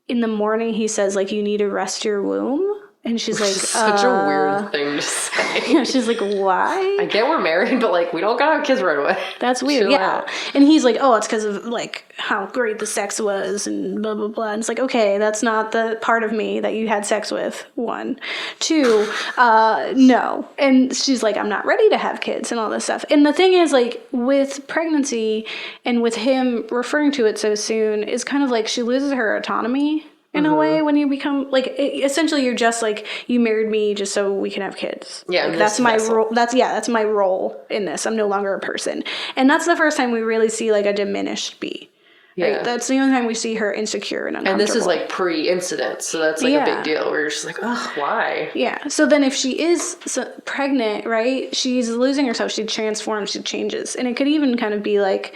in the morning he says like you need to rest your womb and she's like such a weird thing to say. Yeah, she's like, why? I get we're married, but like we don't gotta have kids right away. That's weird. Chill out. And he's like, oh, it's because of like how great the sex was and blah blah blah. And it's like, okay, that's not the part of me that you had sex with. 1, 2, no. And she's like, I'm not ready to have kids and all this stuff. And the thing is, like with pregnancy and with him referring to it so soon, is kind of like she loses her autonomy. In a way, when you become like, essentially, you're just like, you married me just so we can have kids. Yeah, like, that's my role. That's my role in this. I'm no longer a person, and that's the first time we really see like a diminished B. Right? Yeah, that's the only time we see her insecure and uncomfortable. And this is like pre-incident, so that's like a big deal. Where you're just like, oh, why? Yeah. So then, if she is pregnant, right, she's losing herself. She transforms. She changes, and it could even kind of be like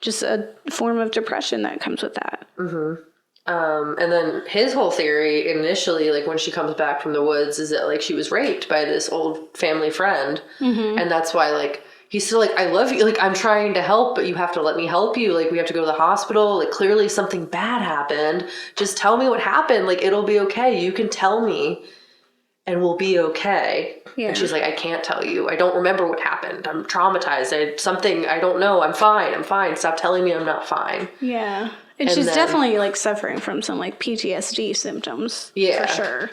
just a form of depression that comes with that. Mm-hmm. And then his whole theory initially, like when she comes back from the woods, is that like she was raped by this old family friend. Mm-hmm. And that's why like he's still like, I love you. Like I'm trying to help, but you have to let me help you. Like we have to go to the hospital. Like clearly something bad happened. Just tell me what happened. Like it'll be okay. You can tell me and we'll be okay. Yeah. And she's like, I can't tell you. I don't remember what happened. I'm traumatized. I don't know. I'm fine. Stop telling me I'm not fine. Yeah. And she's definitely, like, suffering from some, like, PTSD symptoms. Yeah. For sure.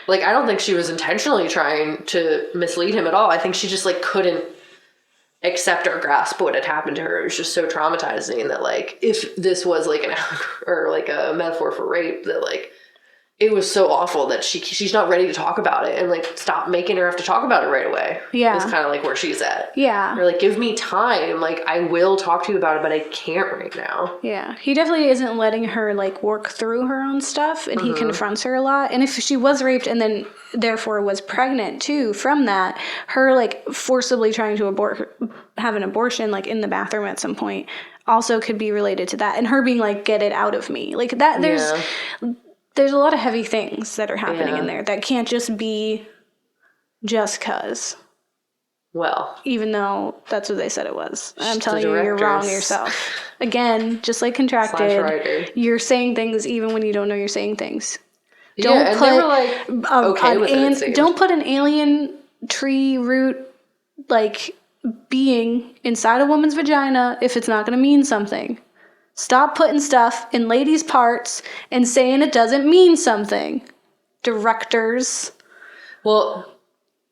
Like, I don't think she was intentionally trying to mislead him at all. I think she just, like, couldn't accept or grasp what had happened to her. It was just so traumatizing that, like, if this was, like, or, like, a metaphor for rape, that, like, it was so awful that she's not ready to talk about it, and like stop making her have to talk about it right away. Yeah. It's kind of like where she's at. Yeah. Or like, give me time. Like, I will talk to you about it, but I can't right now. Yeah. He definitely isn't letting her like work through her own stuff, and he confronts her a lot. And if she was raped and then therefore was pregnant too from that, her like forcibly trying to have an abortion like in the bathroom at some point also could be related to that, and her being like, get it out of me, like that. There's a lot of heavy things that are happening in there that can't just be just cause. Well, even though that's what they said it was. I'm telling you, you're wrong yourself. Again, just like Contracted, you're saying things even when you don't know you're saying things. Don't put, they were like, okay with it. Don't put an alien tree root like being inside a woman's vagina if it's not going to mean something. Stop putting stuff in ladies' parts and saying it doesn't mean something. Directors. Well,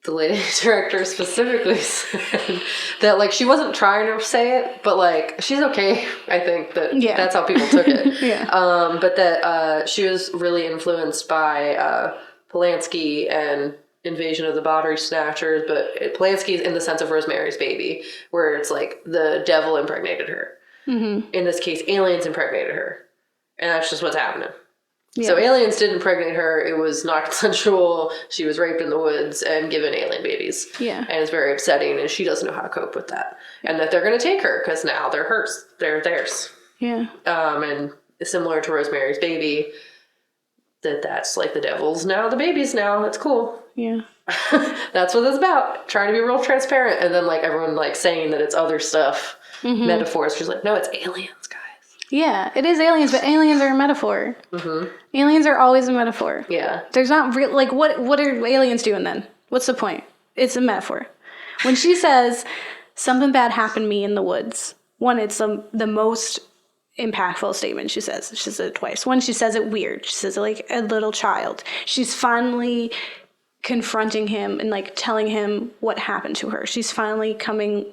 the lady director specifically said that, like, she wasn't trying to say it, but, like, she's okay. I think that's how people took it. But that she was really influenced by Polanski and Invasion of the Body Snatchers, but Polanski's in the sense of Rosemary's Baby, where it's like the devil impregnated her. Mm-hmm. In this case, aliens impregnated her. And that's just what's happening. Yeah. So aliens didn't impregnate her. It was not consensual. She was raped in the woods and given alien babies. Yeah. And it's very upsetting, and she doesn't know how to cope with that. Yeah. And that they're going to take her because now they're hers. They're theirs. Yeah. And similar to Rosemary's Baby, that's like the devil's now the baby's now. That's cool. Yeah. That's what it's about. Trying to be real transparent, and then like everyone like saying that it's other stuff, metaphors. She's like, no, it's aliens, guys. Yeah, it is aliens, but aliens are a metaphor. Mm-hmm. Aliens are always a metaphor. Yeah. There's not real, like, what are aliens doing then? What's the point? It's a metaphor. When she says, something bad happened to me in the woods, one, it's the most impactful statement she says. She says it twice. One, she says it weird. She says it like a little child. She's finally confronting him and, like, telling him what happened to her. She's finally coming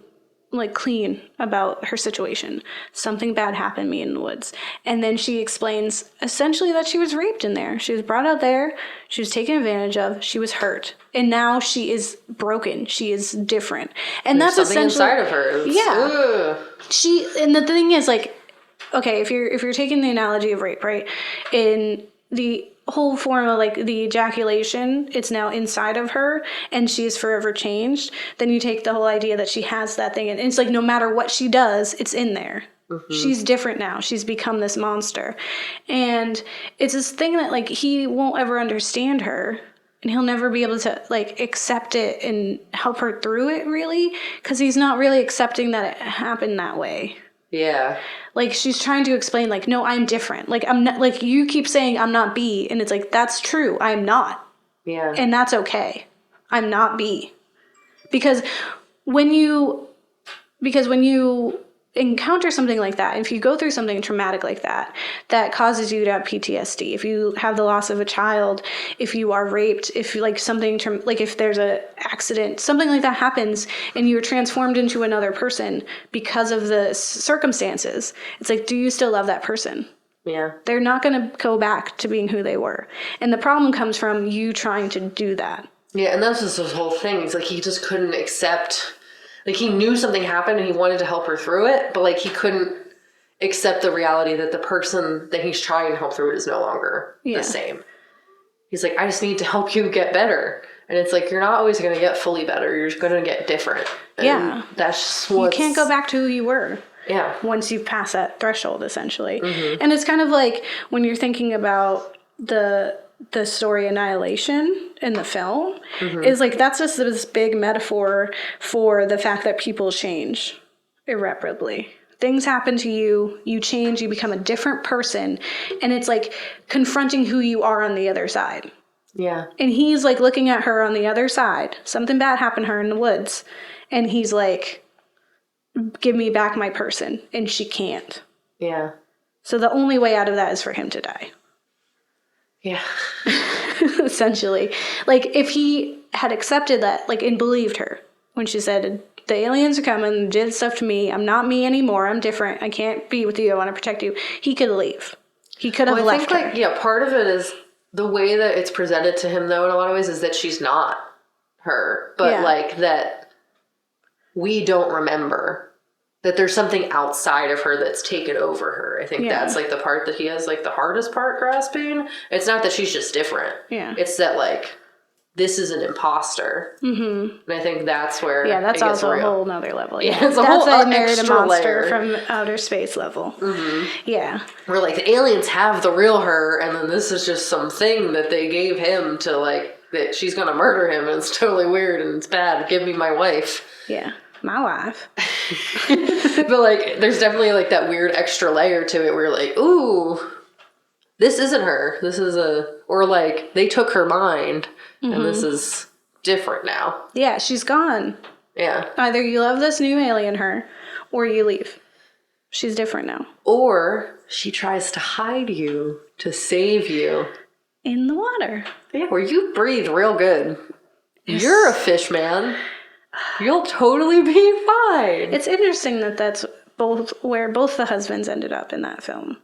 like clean about her situation. Something bad happened to me in the woods. And then she explains essentially that she was raped in there. She was brought out there. She was taken advantage of. She was hurt. And now she is broken. She is different. And there's that's something essentially inside of her. Yeah. Ugh. And the thing is, like, okay, if you're taking the analogy of rape, right? In the whole form of like the ejaculation, it's now inside of her and she's forever changed. Then you take the whole idea that she has that thing and it's like no matter what she does, it's in there. Mm-hmm. She's different now. She's become this monster. And it's this thing that like he won't ever understand her and he'll never be able to like accept it and help her through it really because he's not really accepting that it happened that way. Yeah. Like, she's trying to explain, like, no, I'm different. Like, I'm not, like, you keep saying I'm not B, and it's like, that's true. I'm not. Yeah. And that's okay. I'm not B. Because when you encounter something like that, if you go through something traumatic like that, that causes you to have PTSD, if you have the loss of a child, if you are raped, if like something, like if there's a accident, something like that happens and you're transformed into another person because of the circumstances, it's like, do you still love that person? Yeah. They're not going to go back to being who they were. And the problem comes from you trying to do that. Yeah, and that's just his whole thing. It's like he just couldn't accept... Like, he knew something happened and he wanted to help her through it, but, like, he couldn't accept the reality that the person that he's trying to help through it is no longer the same. He's like, I just need to help you get better. And it's like, you're not always going to get fully better. You're just going to get different. And that's just what... You can't go back to who you were. Yeah. Once you pass that threshold, essentially. Mm-hmm. And it's kind of like when you're thinking about the story Annihilation in the film, is like that's just this big metaphor for the fact that people change irreparably. Things happen to you, you change, you become a different person, and it's like confronting who you are on the other side. Yeah. And he's like looking at her on the other side. Something bad happened to her in the woods, and he's like, give me back my person, and she can't. Yeah. So the only way out of that is for him to die. Yeah. Essentially. Like, if he had accepted that, like, and believed her when she said, the aliens are coming, did stuff to me, I'm not me anymore, I'm different, I can't be with you, I want to protect you, he could leave. He could have left her. I think, like, yeah, part of it is the way that it's presented to him, though, in a lot of ways, is that she's not her, but like that we don't remember that there's something outside of her that's taken over her. I think that's like the part that he has like the hardest part grasping. It's not that she's just different. Yeah. It's that like this is an imposter. Mm-hmm. And I think that's where that's it gets also real. a whole nother level. Yeah, it's that's a married a monster layer from outer space level. Mm-hmm. Yeah. Where like the aliens have the real her, and then this is just something that they gave him to like that she's gonna murder him, and it's totally weird and it's bad. Give me my wife. Yeah. My wife. But like there's definitely like that weird extra layer to it where you're like, ooh, this isn't her. This is or like they took her mind and this is different now. Yeah, she's gone. Yeah. Either you love this new alien her or you leave. She's different now. Or she tries to hide you to save you. In the water. Yeah, where you breathe real good. Yes. You're a fish man. You'll totally be fine. It's interesting that that's where both the husbands ended up in that film,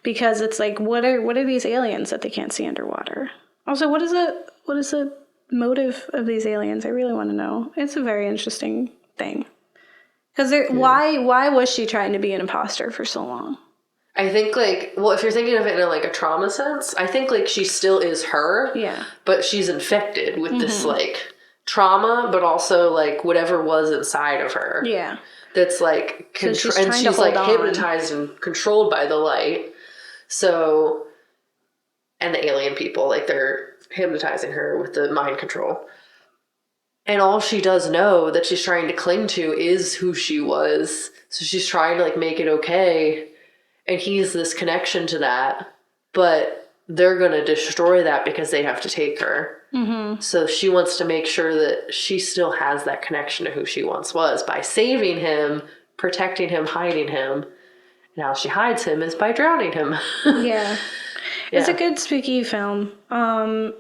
because it's like, what are these aliens that they can't see underwater? Also, what is the motive of these aliens? I really want to know. It's a very interesting thing. Because why was she trying to be an imposter for so long? I think like, well, if you're thinking of it in like a trauma sense, I think like she still is her. Yeah. But she's infected with this like trauma, but also like whatever was inside of her. Yeah. That's like, and she's like hypnotized and controlled by the light. So, and the alien people, like they're hypnotizing her with the mind control. And all she does know that she's trying to cling to is who she was. So she's trying to like make it okay. And he's this connection to that, but they're going to destroy that because they have to take her. Mm-hmm. So she wants to make sure that she still has that connection to who she once was by saving him, protecting him, hiding him. And how she hides him is by drowning him. Yeah. It's a good spooky film. I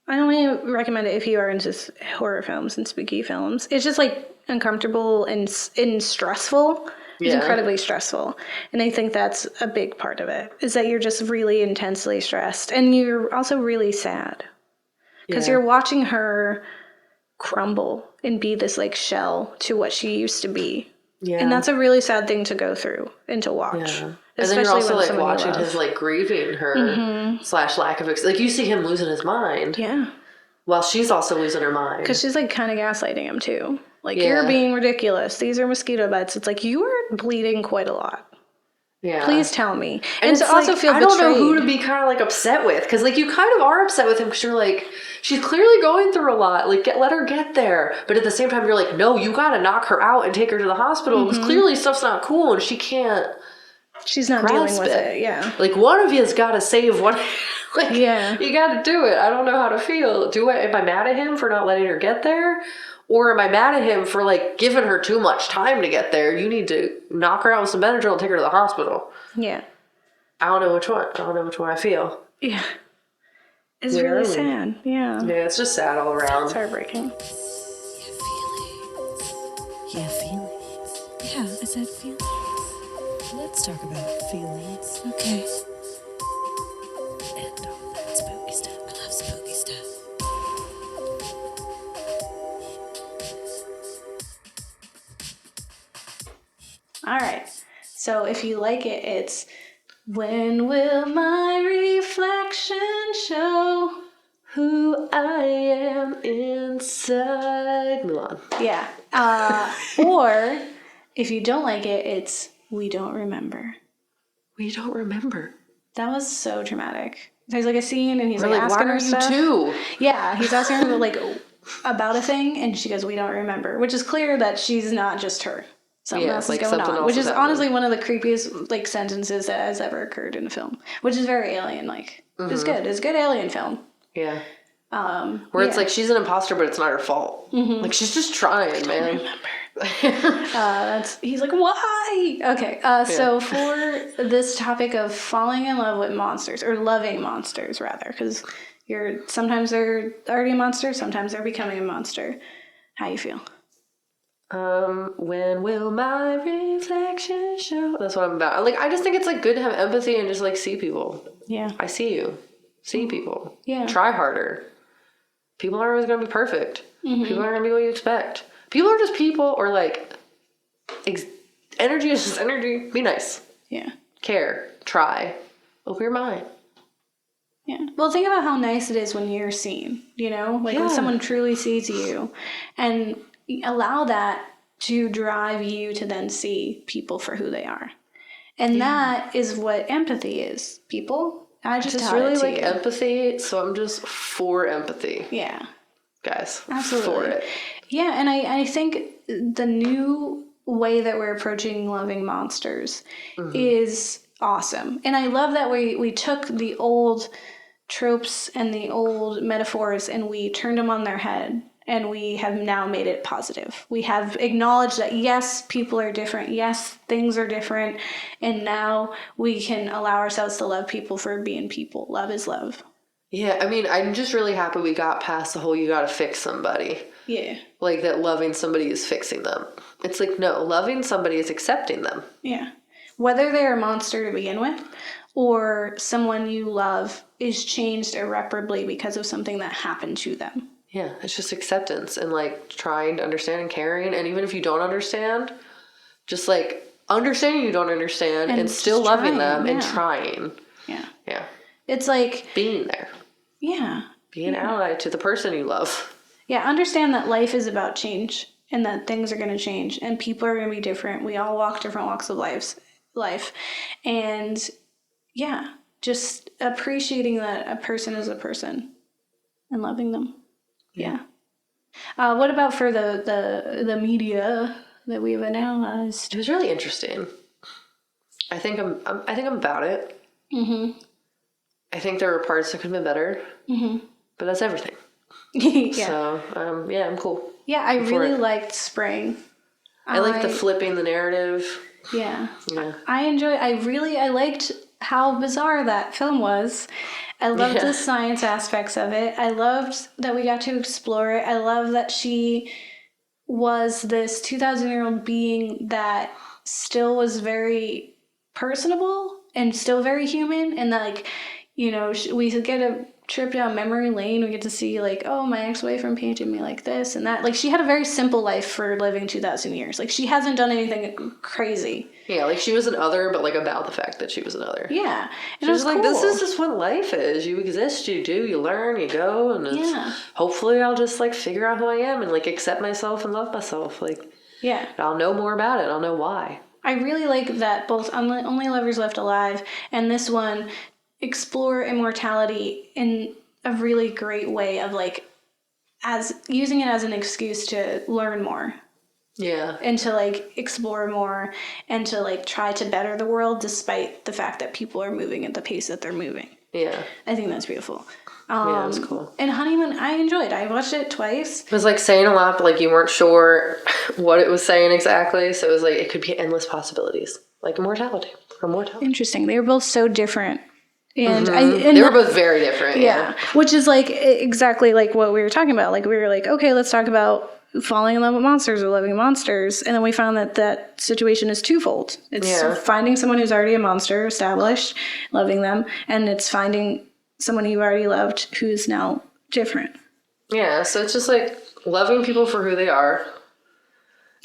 only recommend it if you are into horror films and spooky films. It's just like uncomfortable and stressful. It's incredibly stressful. And I think that's a big part of it, is that you're just really intensely stressed. And you're also really sad. Because you're watching her crumble and be this like shell to what she used to be. Yeah. And that's a really sad thing to go through and to watch. Yeah. And then you're also like watching his like grieving her / lack of like you see him losing his mind. Yeah. While she's also losing her mind. Because she's like kind of gaslighting him too. Like, you're being ridiculous. These are mosquito bites. It's like, you are bleeding quite a lot. Yeah. Please tell me. And to also feel betrayed. I don't know who to be kind of like upset with. Because like you kind of are upset with him because you're like, she's clearly going through a lot. Like, let her get there. But at the same time, you're like, no, you got to knock her out and take her to the hospital. Because clearly stuff's not cool and she can't. She's not dealing with it. Yeah. Like, one of you's got to save one. Like, you got to do it. I don't know how to feel. Am I mad at him for not letting her get there? Or am I mad at him for, like, giving her too much time to get there? You need to knock her out with some Benadryl and take her to the hospital. Yeah. I don't know which one. I don't know which one I feel. Yeah. It's really sad. Yeah. Yeah, it's just sad all around. It's heartbreaking. Yeah, feelings. Yeah, I said feelings. Let's talk about feelings. Okay. And all that spooky stuff. I love spooky stuff. All right. So if you like it, it's when will my reflection show who I am inside? Mulan. Yeah. Or if you don't like it, it's we don't remember. We don't remember. That was so traumatic. There's like a scene and he's like asking her stuff. Why are you two? Yeah, he's asking her like about a thing and she goes, we don't remember. Which is clear that she's not just her. Something else is going on. Which is honestly one of the creepiest like sentences that has ever occurred in a film. Which is very alien-like. It's good. It's a good alien film. Yeah. Where it's like she's an imposter, but it's not her fault. Mm-hmm. Like she's just trying, man. I remember. He's like, why? Okay. So for this topic of falling in love with monsters, or loving monsters rather, because sometimes they're already a monster, sometimes they're becoming a monster. How you feel? When will my reflection show? That's what I'm about. Like, I just think it's like good to have empathy and just like see people. Yeah. I see you. See people. Yeah. Try harder. People aren't always going to be perfect. People aren't going to be what you expect. People are just people, or like, energy is just energy. Be nice. Yeah. Care. Try. Open your mind. Yeah. Well, think about how nice it is when you're seen, you know? Like when someone truly sees you, and allow that to drive you to then see people for who they are. And that is what empathy is, people. I just really like you. empathy, so I'm just for empathy. Yeah. Guys. Absolutely. For it. Yeah, and I think the new way that we're approaching loving monsters is awesome. And I love that we took the old tropes and the old metaphors and we turned them on their head, and we have now made it positive. We have acknowledged that yes, people are different, yes, things are different, and now we can allow ourselves to love people for being people. Love is love. Yeah, I mean, I'm just really happy we got past the whole you gotta fix somebody. Yeah. Like that loving somebody is fixing them. It's like, no, loving somebody is accepting them. Yeah. Whether they're a monster to begin with, or someone you love is changed irreparably because of something that happened to them. Yeah, it's just acceptance and like trying to understand and caring. And even if you don't understand, just like understanding you don't understand and still loving them and trying. Yeah. Yeah. It's like being there. Yeah. Be an ally to the person you love. Yeah, understand that life is about change and that things are going to change and people are going to be different. We all walk different walks of life. And yeah, just appreciating that a person is a person and loving them. Yeah. What about for the media that we've analyzed? It was really interesting. I think I'm about it. Mm-hmm. I think there were parts that could have been better. Mm-hmm. But that's everything. Yeah. So I'm cool. Yeah, I really liked Spring. I like the flipping the narrative. Yeah. I liked how bizarre that film was. I loved the science aspects of it. I loved that we got to explore it. I love that she was this 2,000-year-old being that still was very personable and still very human. And that, like, you know, we get a trip down memory lane. We get to see, like, oh, my ex-boyfriend painted me like this and that. Like, she had a very simple life for living 2,000 years. Like, she hasn't done anything crazy. Yeah, like, she was an other, but, like, about the fact that she was an other. Yeah. And she was like, cool. This is just what life is. You exist, you do, you learn, you go, and hopefully I'll just, like, figure out who I am and, like, accept myself and love myself. Like, I'll know more about it. I'll know why. I really like that both Only Lovers Left Alive and this one explore immortality in a really great way of, like, as using it as an excuse to learn more. Yeah. And to, like, explore more and to, like, try to better the world despite the fact that people are moving at the pace that they're moving. Yeah. I think that's beautiful. Yeah, that's cool. And Honeymoon, I enjoyed. I watched it twice. It was, like, saying a lot, but, like, you weren't sure what it was saying exactly. So it was, like, it could be endless possibilities. Like immortality. Interesting. They were both so different. And they were both very different. Yeah. Which is, like, exactly like what we were talking about. Like, we were like, okay, let's talk about falling in love with monsters or loving monsters. And then we found that situation is twofold. It's finding someone who's already a monster, established, loving them. And it's finding someone you already loved who's now different. Yeah. So it's just, like, loving people for who they are.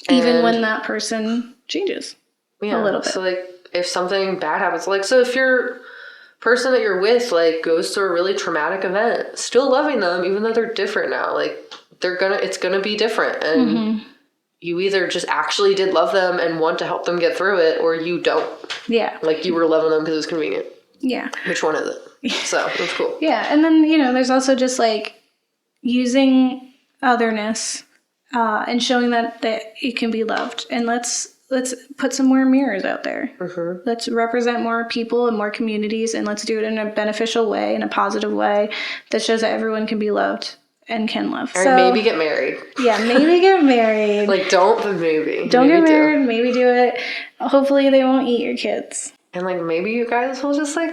Even when that person changes a little bit. So, like, if something bad happens, like, so if your person that you're with, like, goes through a really traumatic event, still loving them, even though they're different now, like, it's gonna be different. And you either just actually did love them and want to help them get through it, or you don't. Yeah. Like, you were loving them because it was convenient. Yeah. Which one is it? So, that's cool. Yeah. And then, you know, there's also just, like, using otherness and showing that it can be loved. And let's put some more mirrors out there. Mm-hmm. Let's represent more people and more communities, and let's do it in a beneficial way, in a positive way that shows that everyone can be loved and can love. Or maybe get married. Yeah, maybe get married. Like, don't, but maybe. Don't get married, maybe do it. Hopefully they won't eat your kids. And, like, maybe you guys will just, like,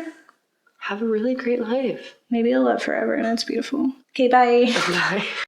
have a really great life. Maybe they'll live forever, and that's beautiful. Okay, bye. Bye.